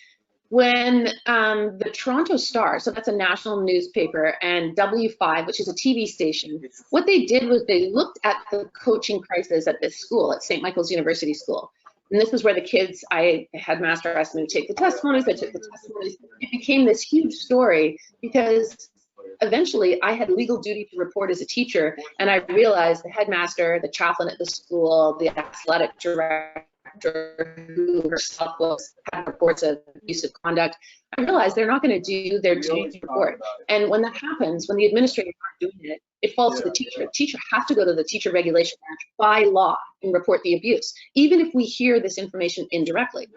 when the Toronto Star, so that's a national newspaper, and W5, which is a TV station, what they did was they looked at the coaching crisis at this school, at St. Michael's University School. And this is where the kids, I had master asked me to take the testimonies, I took the testimonies. It became this huge story because eventually I had legal duty to report as a teacher, and I realized the headmaster, the chaplain at the school, the athletic director, who herself had reports of abusive conduct, I realized they're not going to do their duty to report. And when that happens, when the administrators aren't doing it, it falls to the teacher. The teacher has to go to the teacher regulation branch by law and report the abuse, even if we hear this information indirectly.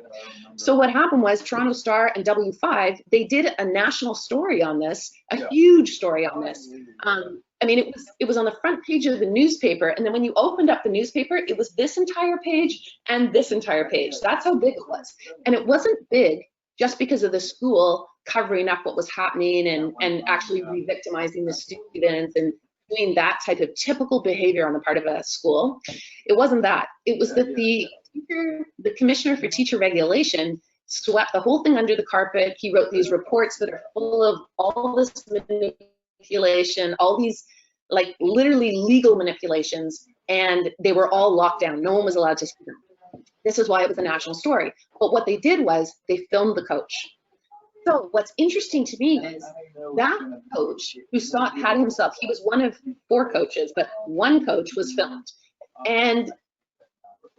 So what happened was Toronto Star and W5, they did a national story on this, a huge story on this. I mean, it was on the front page of the newspaper, and then when you opened up the newspaper, it was this entire page and this entire page. That's how big it was. And it wasn't big just because of the school covering up what was happening and actually re-victimizing the students and doing that type of typical behavior on the part of a school. It wasn't that. It was that the commissioner for teacher regulation swept the whole thing under the carpet. He wrote these reports that are full of all this manipulation, all these like literally legal manipulations, and they were all locked down. No one was allowed to see them. This is why it was a national story. But what they did was they filmed the coach. So what's interesting to me is that coach who had himself, he was one of 4 coaches, but one coach was filmed. And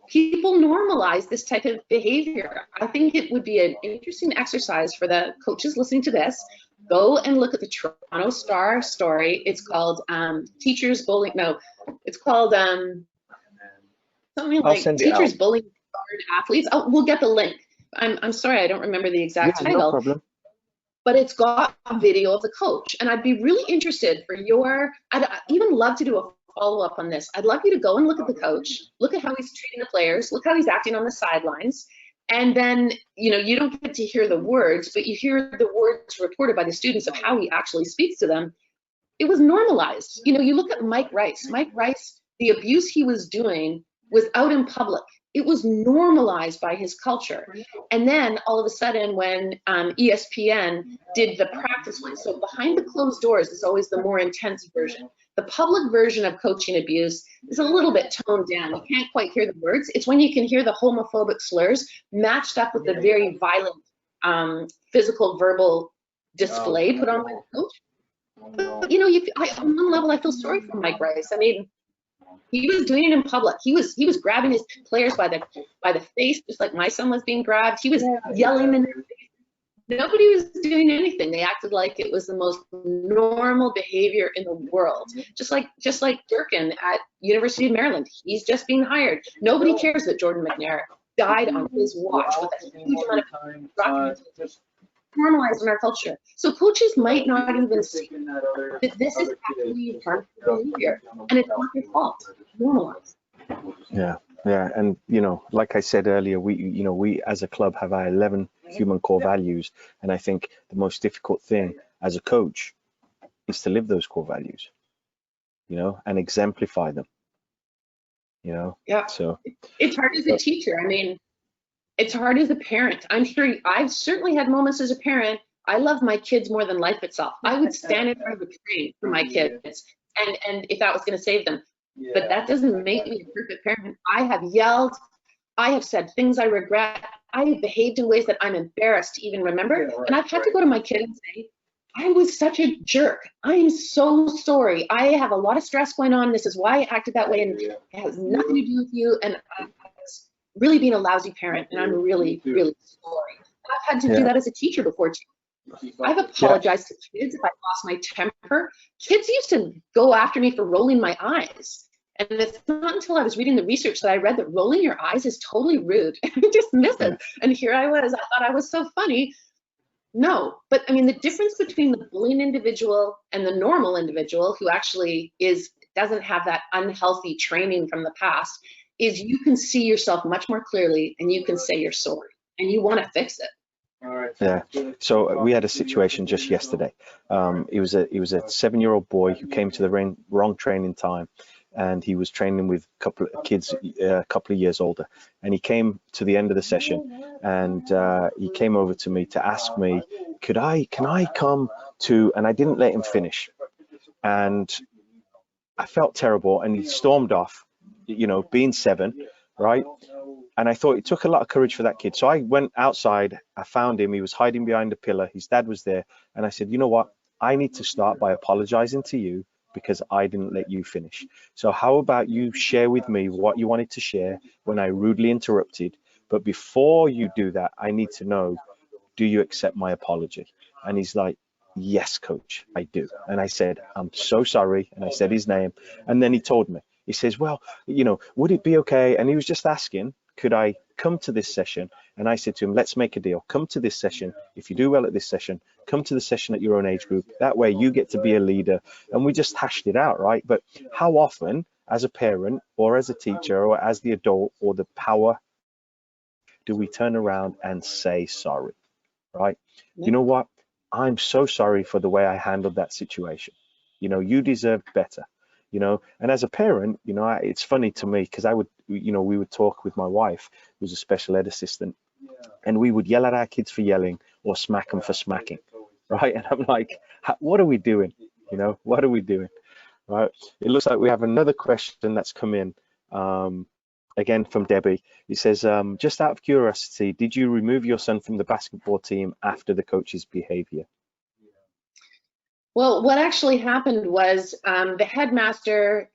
people normalize this type of behavior. I think it would be an interesting exercise for the coaches listening to this. Go and look at the Toronto Star story. It's called Teachers Bullying. No, it's called something like Teachers Bullying Athletes. Oh, we'll get the link. I'm sorry, I don't remember the exact title. No problem. But it's got a video of the coach, and I'd be really interested for I'd even love to do a follow-up on this. I'd love you to go and look at the coach, look at how he's treating the players, look how he's acting on the sidelines, and then, you don't get to hear the words, but you hear the words reported by the students of how he actually speaks to them. It was normalized. You look at Mike Rice. Mike Rice, the abuse he was doing was out in public. It was normalized by his culture. And then all of a sudden when ESPN did the practice one, so behind the closed doors is always the more intense version. The public version of coaching abuse is a little bit toned down. You can't quite hear the words. It's when you can hear the homophobic slurs matched up with the very violent physical, verbal display put on by the coach. But, you know, on one level, I feel sorry for Mike Rice. I mean, he was doing it in public. He was grabbing his players by the face, just like my son was being grabbed. He was yelling in their face. Nobody was doing anything. They acted like it was the most normal behavior in the world. Just like Durkin at University of Maryland. He's just being hired. Nobody cares that Jordan Mcnair died on his watch with a huge amount of documentation normalized in our culture. So coaches might not even see that this is actually harmful behavior, and it's not their fault. Normalized. Yeah, and you know, like I said earlier, we as a club have our 11 human core values, and I think the most difficult thing as a coach is to live those core values, you know, and exemplify them, you know. Yeah. So it's hard as a teacher. I mean, it's hard as a parent. I'm sure I've certainly had moments as a parent. I love my kids more than life itself. I would stand in front of a train for my kids, and if that was going to save them. But that doesn't make me a perfect parent. I have yelled. I have said things I regret. I have behaved in ways that I'm embarrassed to even remember. And I've had to go to my kid and say, I was such a jerk. I am so sorry. I have a lot of stress going on. This is why I acted that way, and it has nothing to do with you. And I was really being a lousy parent, and I'm really, really sorry. I've had to do that as a teacher before too. I've apologized to kids if I lost my temper. Kids used to go after me for rolling my eyes. And it's not until I was reading the research that I read that rolling your eyes is totally rude and dismissive. And here I was, I thought I was so funny. No, but I mean, the difference between the bullying individual and the normal individual who actually doesn't have that unhealthy training from the past is you can see yourself much more clearly, and you can say you're sorry and you want to fix it. Yeah. So we had a situation just yesterday. It was a 7-year-old boy who came to the wrong training time, and he was training with a couple of kids a couple of years older. And he came to the end of the session, and he came over to me to ask me, can I come to? And I didn't let him finish, and I felt terrible. And he stormed off, you know, being 7, right? And I thought it took a lot of courage for that kid. So I went outside, I found him, he was hiding behind a pillar, his dad was there. And I said, you know what, I need to start by apologizing to you because I didn't let you finish. So how about you share with me what you wanted to share when I rudely interrupted? But before you do that, I need to know, do you accept my apology? And he's like, yes, coach, I do. And I said, I'm so sorry. And I said his name. And then he told me, he says, well, you know, would it be okay? And he was just asking, could I come to this session? And I said to him, let's make a deal. Come to this session. If you do well at this session, come to the session at your own age group. That way you get to be a leader. And we just hashed it out, right? But how often as a parent or as a teacher or as the adult or the power do we turn around and say sorry, right? You know what? I'm so sorry for the way I handled that situation. You know, you deserved better. You know, and as a parent, you know, it's funny to me because we would talk with my wife, who's a special ed assistant, and we would yell at our kids for yelling or smack them for smacking, right? And I'm like, what are we doing? You know, what are we doing? Right? It looks like we have another question that's come in, again from Debbie. It says, just out of curiosity, did you remove your son from the basketball team after the coach's behavior? Well, what actually happened was the headmaster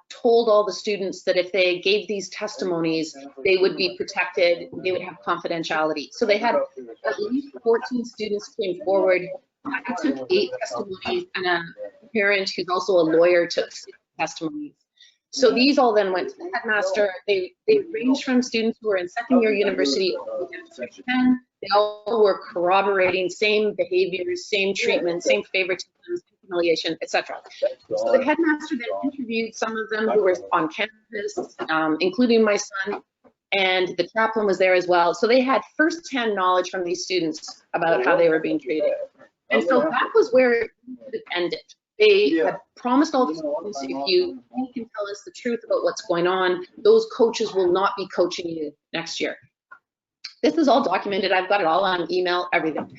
told all the students that if they gave these testimonies, they would be protected, they would have confidentiality. So they had at least 14 students came forward. I took 8 testimonies, and a parent who's also a lawyer took 6 testimonies. So these all then went to the headmaster. They ranged from students who were in second-year university all the way to 10. They all were corroborating same behaviors, same treatment, same favoritism, humiliation, etc. So the headmaster then interviewed some of them who were on campus, including my son, and the chaplain was there as well. So they had first-hand knowledge from these students about how they were being treated. And so that was where it ended. They had promised all the students, if you can tell us the truth about what's going on, those coaches will not be coaching you next year. This is all documented. I've got it all on email, everything.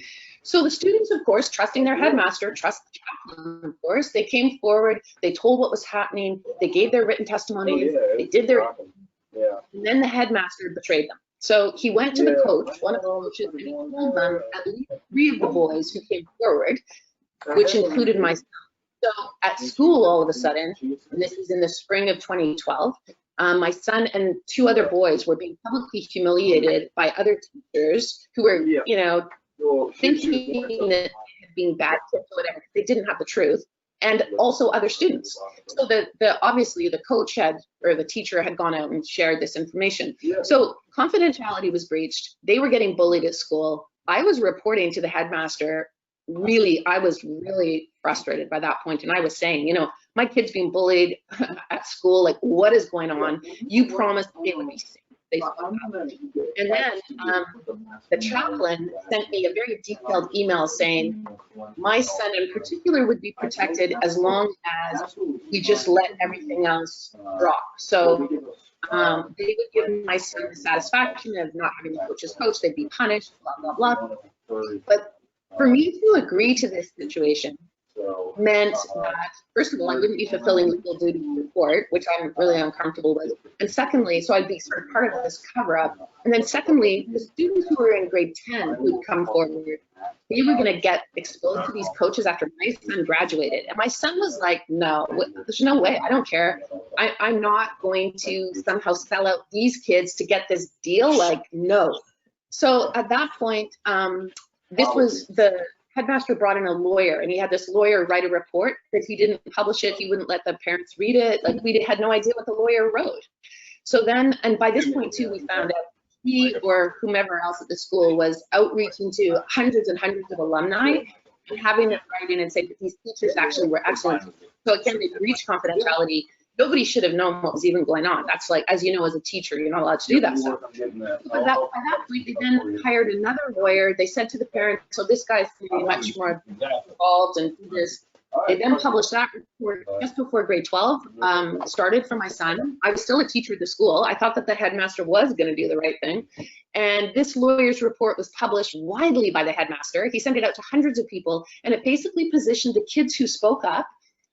So the students, of course, trusting their headmaster, trust the chaplain, of course, they came forward, they told what was happening, they gave their written testimonies, they did their, and then the headmaster betrayed them. So he went to the coach, one of the coaches, and he told them, at least 3 of the boys who came forward, which included myself. So at school, all of a sudden, and this was in the spring of 2012, my son and 2 other boys were being publicly humiliated by other teachers who were, you know, thinking that being bad kids or whatever. They didn't have the truth, and also other students. So obviously the coach had, or the teacher had gone out and shared this information. So confidentiality was breached. They were getting bullied at school. I was reporting to the headmaster. Really, I was really frustrated by that point, and I was saying, you know, my kid's being bullied at school. Like, what is going on? You promised they would be safe. They spoke up. And then the chaplain sent me a very detailed email saying my son in particular would be protected as long as we just let everything else drop. So they would give my son the satisfaction of not having the coach's coach. They'd be punished, blah, blah, blah. But for me to agree to this situation meant that, first of all, I wouldn't be fulfilling legal duty to report, which I'm really uncomfortable with. And secondly, so I'd be sort of part of this cover-up. And then secondly, the students who were in grade 10 who'd come forward, they were going to get exposed to these coaches after my son graduated. And my son was like, no, there's no way. I don't care. I'm not going to somehow sell out these kids to get this deal. Like, no. So at that point, this was the headmaster brought in a lawyer, and he had this lawyer write a report. If he didn't publish it, he wouldn't let the parents read it. Like, we had no idea what the lawyer wrote. So then, and by this point too, we found out he or whomever else at the school was outreaching to hundreds and hundreds of alumni and having them write in and say that these teachers actually were excellent. So again, they breached confidentiality. Nobody should have known what was even going on. That's like, as you know, as a teacher, you're not allowed to do that stuff. But by that point, they then hired another lawyer. They said to the parents, so this guy's going to be much more involved and do this. They then published that report just before grade 12 started for my son. I was still a teacher at the school. I thought that the headmaster was going to do the right thing. And this lawyer's report was published widely by the headmaster. He sent it out to hundreds of people, and it basically positioned the kids who spoke up,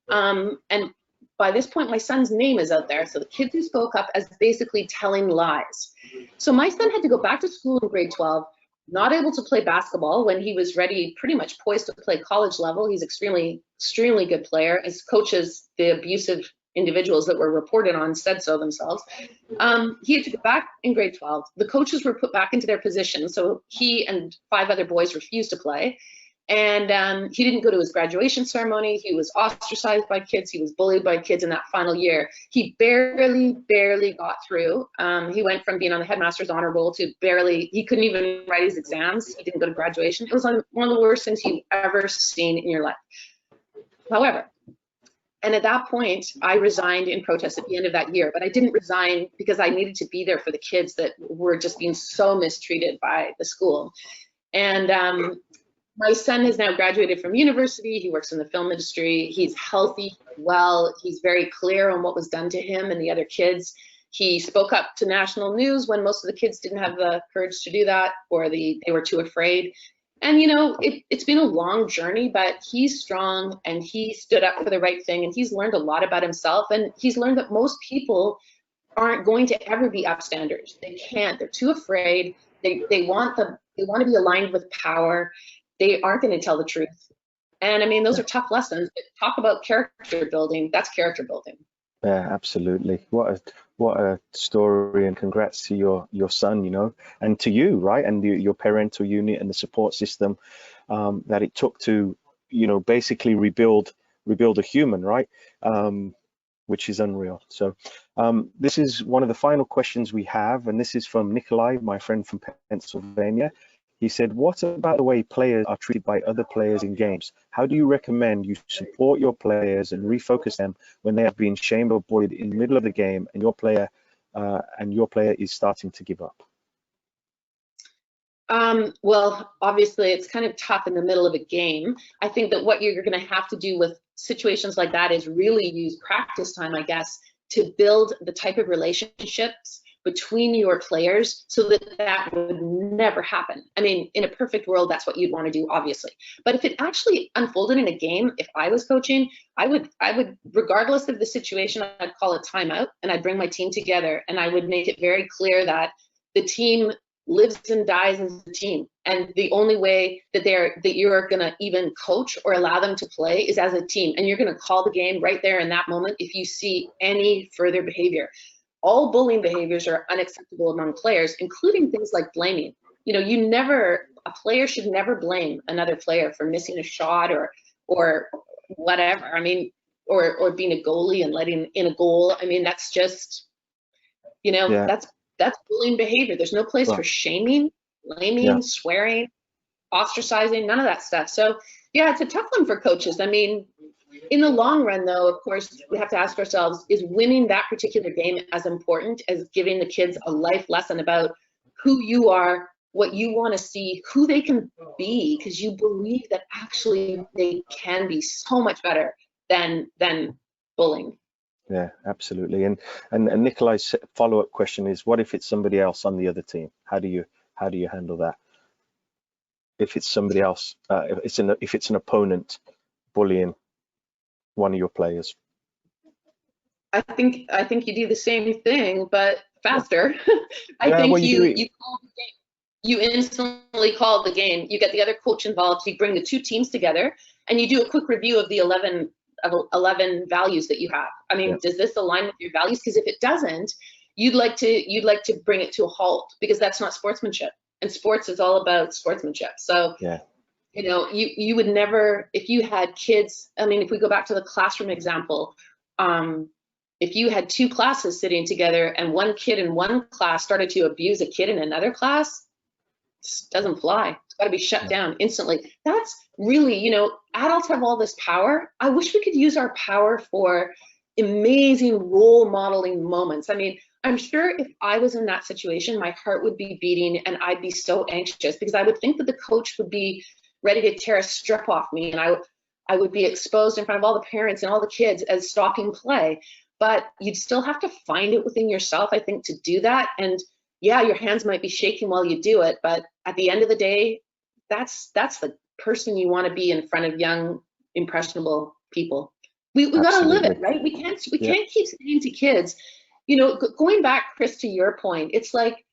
and by this point, my son's name is out there. So the kids who spoke up as basically telling lies. So my son had to go back to school in grade 12, not able to play basketball when he was ready, pretty much poised to play college level. He's extremely good player. His coaches, the abusive individuals that were reported on, said so themselves. He had to go back in grade 12. The coaches were put back into their position. So he and 5 other boys refused to play. And he didn't go to his graduation ceremony. He was ostracized by kids. He was bullied by kids in that final year. He barely got through. He went from being on the headmaster's honor roll to he couldn't even write his exams. He didn't go to graduation. It was one of the worst things you've ever seen in your life. However, and at that point, I resigned in protest at the end of that year, but I didn't resign because I needed to be there for the kids that were just being so mistreated by the school. And my son has now graduated from university. He works in the film industry. He's healthy, well. He's very clear on what was done to him and the other kids. He spoke up to national news when most of the kids didn't have the courage to do that, or they were too afraid. And you know, it's been a long journey, but he's strong and he stood up for the right thing, and he's learned a lot about himself, and he's learned that most people aren't going to ever be upstanders. They can't. They're too afraid. They want to be aligned with power. They aren't going to tell the truth. And I mean, those are tough lessons. But talk about character building. That's character building. Yeah, absolutely. What a story, and congrats to your son, you know, and to you, right? And your parental unit and the support system that it took to, you know, basically rebuild a human, right? Which is unreal. So this is one of the final questions we have, and this is from Nikolai, my friend from Pennsylvania. He said, what about the way players are treated by other players in games? How do you recommend you support your players and refocus them when they have been shamed or bullied in the middle of the game and your player is starting to give up? Well, obviously it's kind of tough in the middle of a game. I think that what you're going to have to do with situations like that is really use practice time, I guess, to build the type of relationships between your players so that that would never happen. I mean, in a perfect world, that's what you'd want to do, obviously. But if it actually unfolded in a game, if I was coaching, I would, regardless of the situation, I'd call a timeout and I'd bring my team together and I would make it very clear that the team lives and dies as a team. And the only way that you're going to even coach or allow them to play is as a team. And you're going to call the game right there in that moment if you see any further behavior. All bullying behaviors are unacceptable among players, including things like blaming. You know, a player should never blame another player for missing a shot or whatever. I mean, or being a goalie and letting in a goal. I mean, that's just, you know, that's bullying behavior. There's no place for shaming, blaming, swearing, ostracizing, none of that stuff. So yeah, it's a tough one for coaches. I mean, in the long run, though, of course, we have to ask ourselves, is winning that particular game as important as giving the kids a life lesson about who you are, what you want to see, who they can be, because you believe that actually they can be so much better than bullying. Yeah, absolutely. And Nikolai's follow-up question is, what if it's somebody else on the other team? How do you handle that? If it's somebody else, if it's an opponent bullying one of your players. I think you do the same thing, but faster. I think you call the game. You instantly call the game. You get the other coach involved. You bring the two teams together, and you do a quick review of the 11 values that you have. I mean, does this align with your values? Because if it doesn't, you'd like to bring it to a halt, because that's not sportsmanship. And sports is all about sportsmanship. So you know, you would never, if you had kids, I mean, if we go back to the classroom example, if you had two classes sitting together and one kid in one class started to abuse a kid in another class, it doesn't fly. It's got to be shut down instantly. That's really, you know, adults have all this power. I wish we could use our power for amazing role modeling moments. I mean, I'm sure if I was in that situation, my heart would be beating and I'd be so anxious, because I would think that the coach would be ready to tear a strip off me, and I would be exposed in front of all the parents and all the kids as stalking play. But you'd still have to find it within yourself, I think, to do that. And yeah, your hands might be shaking while you do it, but at the end of the day, that's the person you want to be in front of young, impressionable people. We got to live it, right? We can't keep saying to kids, you know, going back, Chris, to your point, it's like,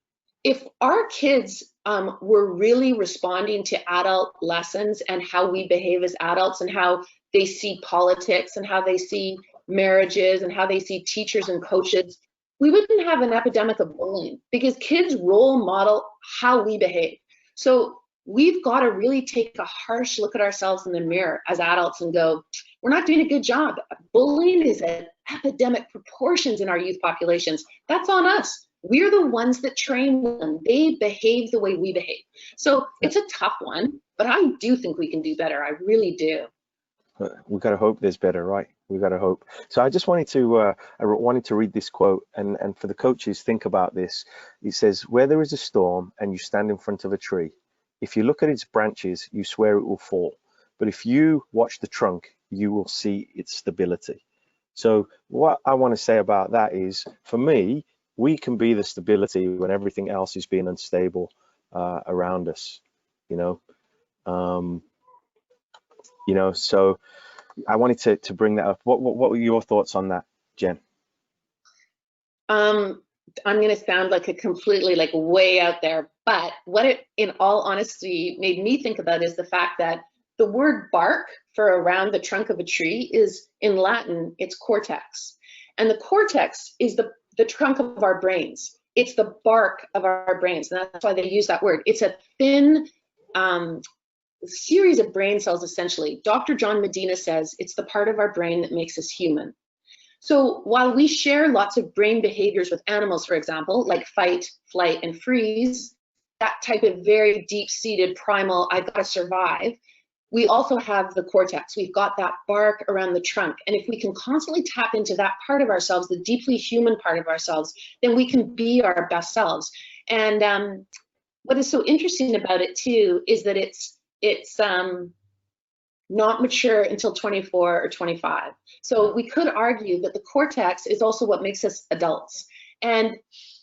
if our kids were really responding to adult lessons and how we behave as adults and how they see politics and how they see marriages and how they see teachers and coaches, we wouldn't have an epidemic of bullying, because kids role model how we behave. So we've got to really take a harsh look at ourselves in the mirror as adults and go, we're not doing a good job. Bullying is at epidemic proportions in our youth populations. That's on us. We're the ones that train them. They behave the way we behave. So it's a tough one, but I do think we can do better. I really do. We've got to hope there's better, right? We've got to hope. So I just wanted to read this quote, and for the coaches, think about this. It says, where there is a storm and you stand in front of a tree, if you look at its branches, you swear it will fall. But if you watch the trunk, you will see its stability. So what I want to say about that is, for me, we can be the stability when everything else is being unstable around us, you know. So I wanted to bring that up. What were your thoughts on that, Jen? I'm going to sound like a completely way out there, but what it, in all honesty, made me think about is the fact that the word bark for around the trunk of a tree is, in Latin, it's cortex. And the cortex is the trunk of our brains. It's the bark of our brains, and that's why they use that word. It's a thin series of brain cells, essentially. Dr. John Medina says it's the part of our brain that makes us human. So while we share lots of brain behaviors with animals, for example, like fight, flight, and freeze, that type of very deep-seated primal, I've got to survive, we also have the cortex. We've got that bark around the trunk. And if we can constantly tap into that part of ourselves, the deeply human part of ourselves, then we can be our best selves. And what is so interesting about it too is that it's not mature until 24 or 25. So we could argue that the cortex is also what makes us adults. And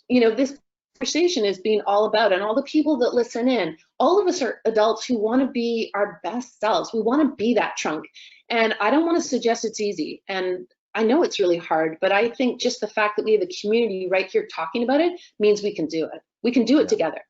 this conversation is being all about, and all the people that listen in, all of us are adults who want to be our best selves. We want to be that trunk. And I don't want to suggest it's easy. And I know it's really hard, but I think just the fact that we have a community right here talking about it means we can do it. We can do it together.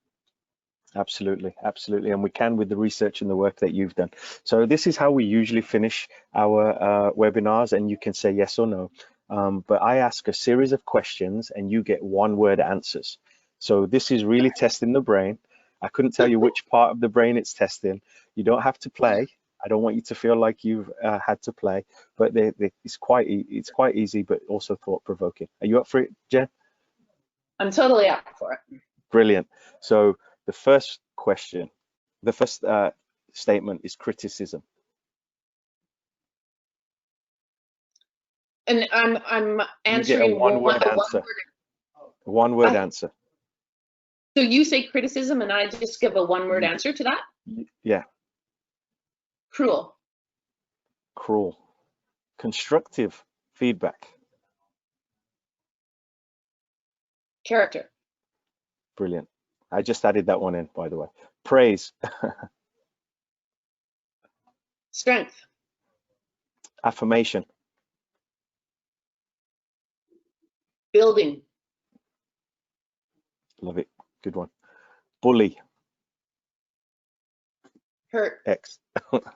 Absolutely, absolutely. And we can with the research and the work that you've done. So this is how we usually finish our webinars, and you can say yes or no. But I ask a series of questions and you get one-word answers. So this is really testing the brain. I couldn't tell you which part of the brain it's testing. You don't have to play. I don't want you to feel like you've had to play, but it's quite easy, but also thought-provoking. Are you up for it, Jen? I'm totally up for it. Brilliant. So the first question, the first statement is criticism. And I'm answering you get a one-word answer. One-word answer. So you say criticism, and I just give a one-word answer to that? Yeah. Cruel. Cruel. Constructive feedback. Character. Brilliant. I just added that one in, by the way. Praise. Strength. Affirmation. Building. Love it. Good one. Bully. Hurt. X.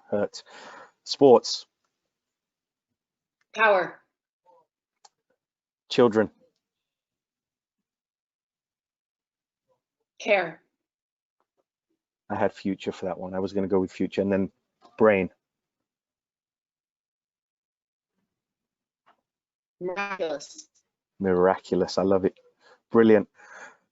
Hurt. Sports. Power. Children. Care. I had future for that one. I was going to go with future. And then brain. Miraculous. Miraculous. I love it. Brilliant.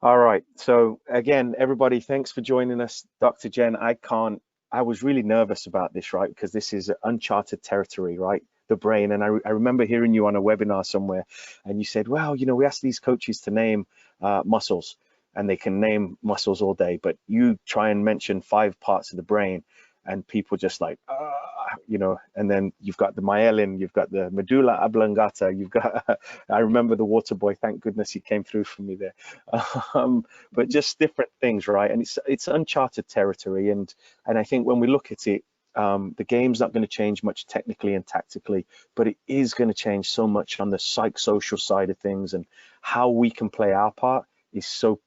All right. So again, everybody, thanks for joining us. Dr. Jen, I was really nervous about this, right? Because this is uncharted territory, right? The brain. And I remember hearing you on a webinar somewhere, and you said, well, we asked these coaches to name muscles, and they can name muscles all day, but you try and mention 5 parts of the brain, and people just like, and then you've got the myelin, you've got the medulla oblongata, you've got, I remember the water boy, thank goodness he came through for me there. But just different things, right? And it's uncharted territory. And I think when we look at it, the game's not going to change much technically and tactically, but it is going to change so much on the psychosocial side of things, and how we can play our part is so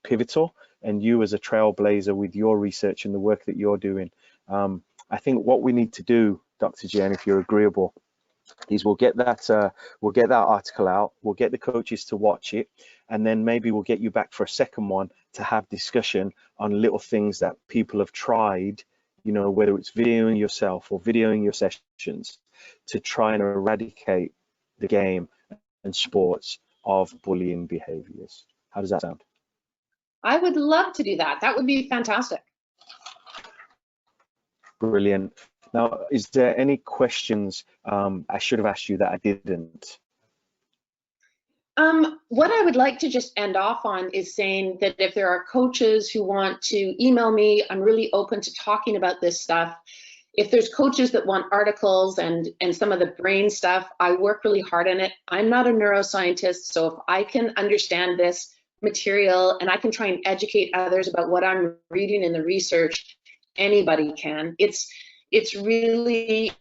pivotal. And you as a trailblazer with your research and the work that you're doing, I think what we need to do, Dr. Jen, if you're agreeable, is we'll get that article out, we'll get the coaches to watch it, and then maybe we'll get you back for a second one to have discussion on little things that people have tried, whether it's videoing yourself or videoing your sessions, to try and eradicate the game and sports of bullying behaviors. How does that sound? I would love to do that. That would be fantastic. Brilliant. Now, is there any questions I should have asked you that I didn't? What I would like to just end off on is saying that if there are coaches who want to email me, I'm really open to talking about this stuff. If there's coaches that want articles and some of the brain stuff, I work really hard on it. I'm not a neuroscientist, so if I can understand this material and I can try and educate others about what I'm reading in the research, anybody can. It's intimidating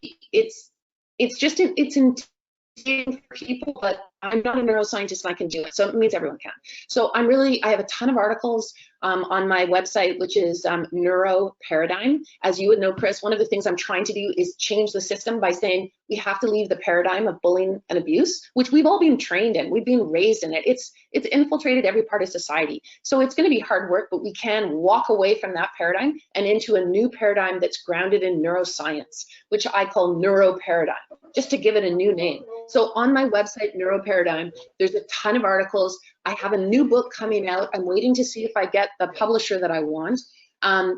for people, but I'm not a neuroscientist and I can do it, so it means everyone can. So I have a ton of articles on my website, which is Neuroparadigm. As you would know, Chris, one of the things I'm trying to do is change the system by saying we have to leave the paradigm of bullying and abuse, which we've all been trained in, we've been raised in it. It's infiltrated every part of society. So it's going to be hard work, but we can walk away from that paradigm and into a new paradigm that's grounded in neuroscience, which I call Neuroparadigm, just to give it a new name. So on my website, Neuroparadigm, there's a ton of articles. I have a new book coming out. I'm waiting to see if I get the publisher that I want.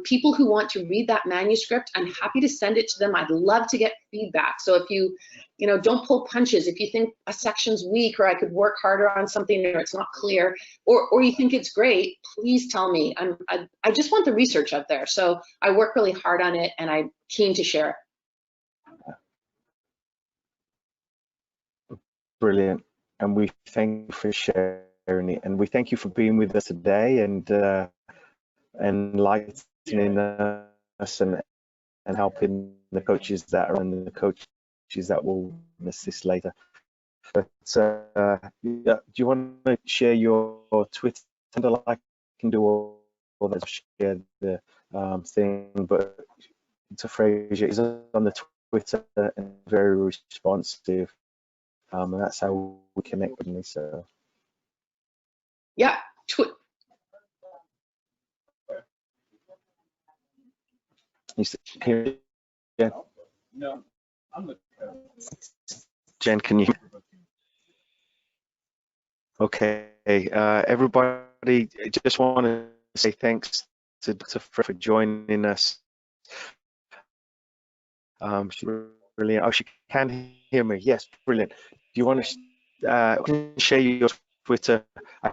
People who want to read that manuscript, I'm happy to send it to them. I'd love to get feedback. So if you don't pull punches, if you think a section's weak, or I could work harder on something, or it's not clear, or you think it's great, please tell me. I just want the research out there. So I work really hard on it, and I'm keen to share it. Brilliant. And we thank you for sharing sharing it. And we thank you for being with us today and enlightening us and helping the coaches that are and the coaches that will assist later. But yeah, do you want to share your Twitter handle? I can do all that, share the thing, but to Fraser, he's on the Twitter and very responsive, and that's how we connect with me. So yeah, Jen? No, I'm the Jen, can you? Okay, everybody, just want to say thanks to Fred for joining us. Brilliant. Oh, she can hear me. Yes, brilliant. Do you want to share your Twitter? I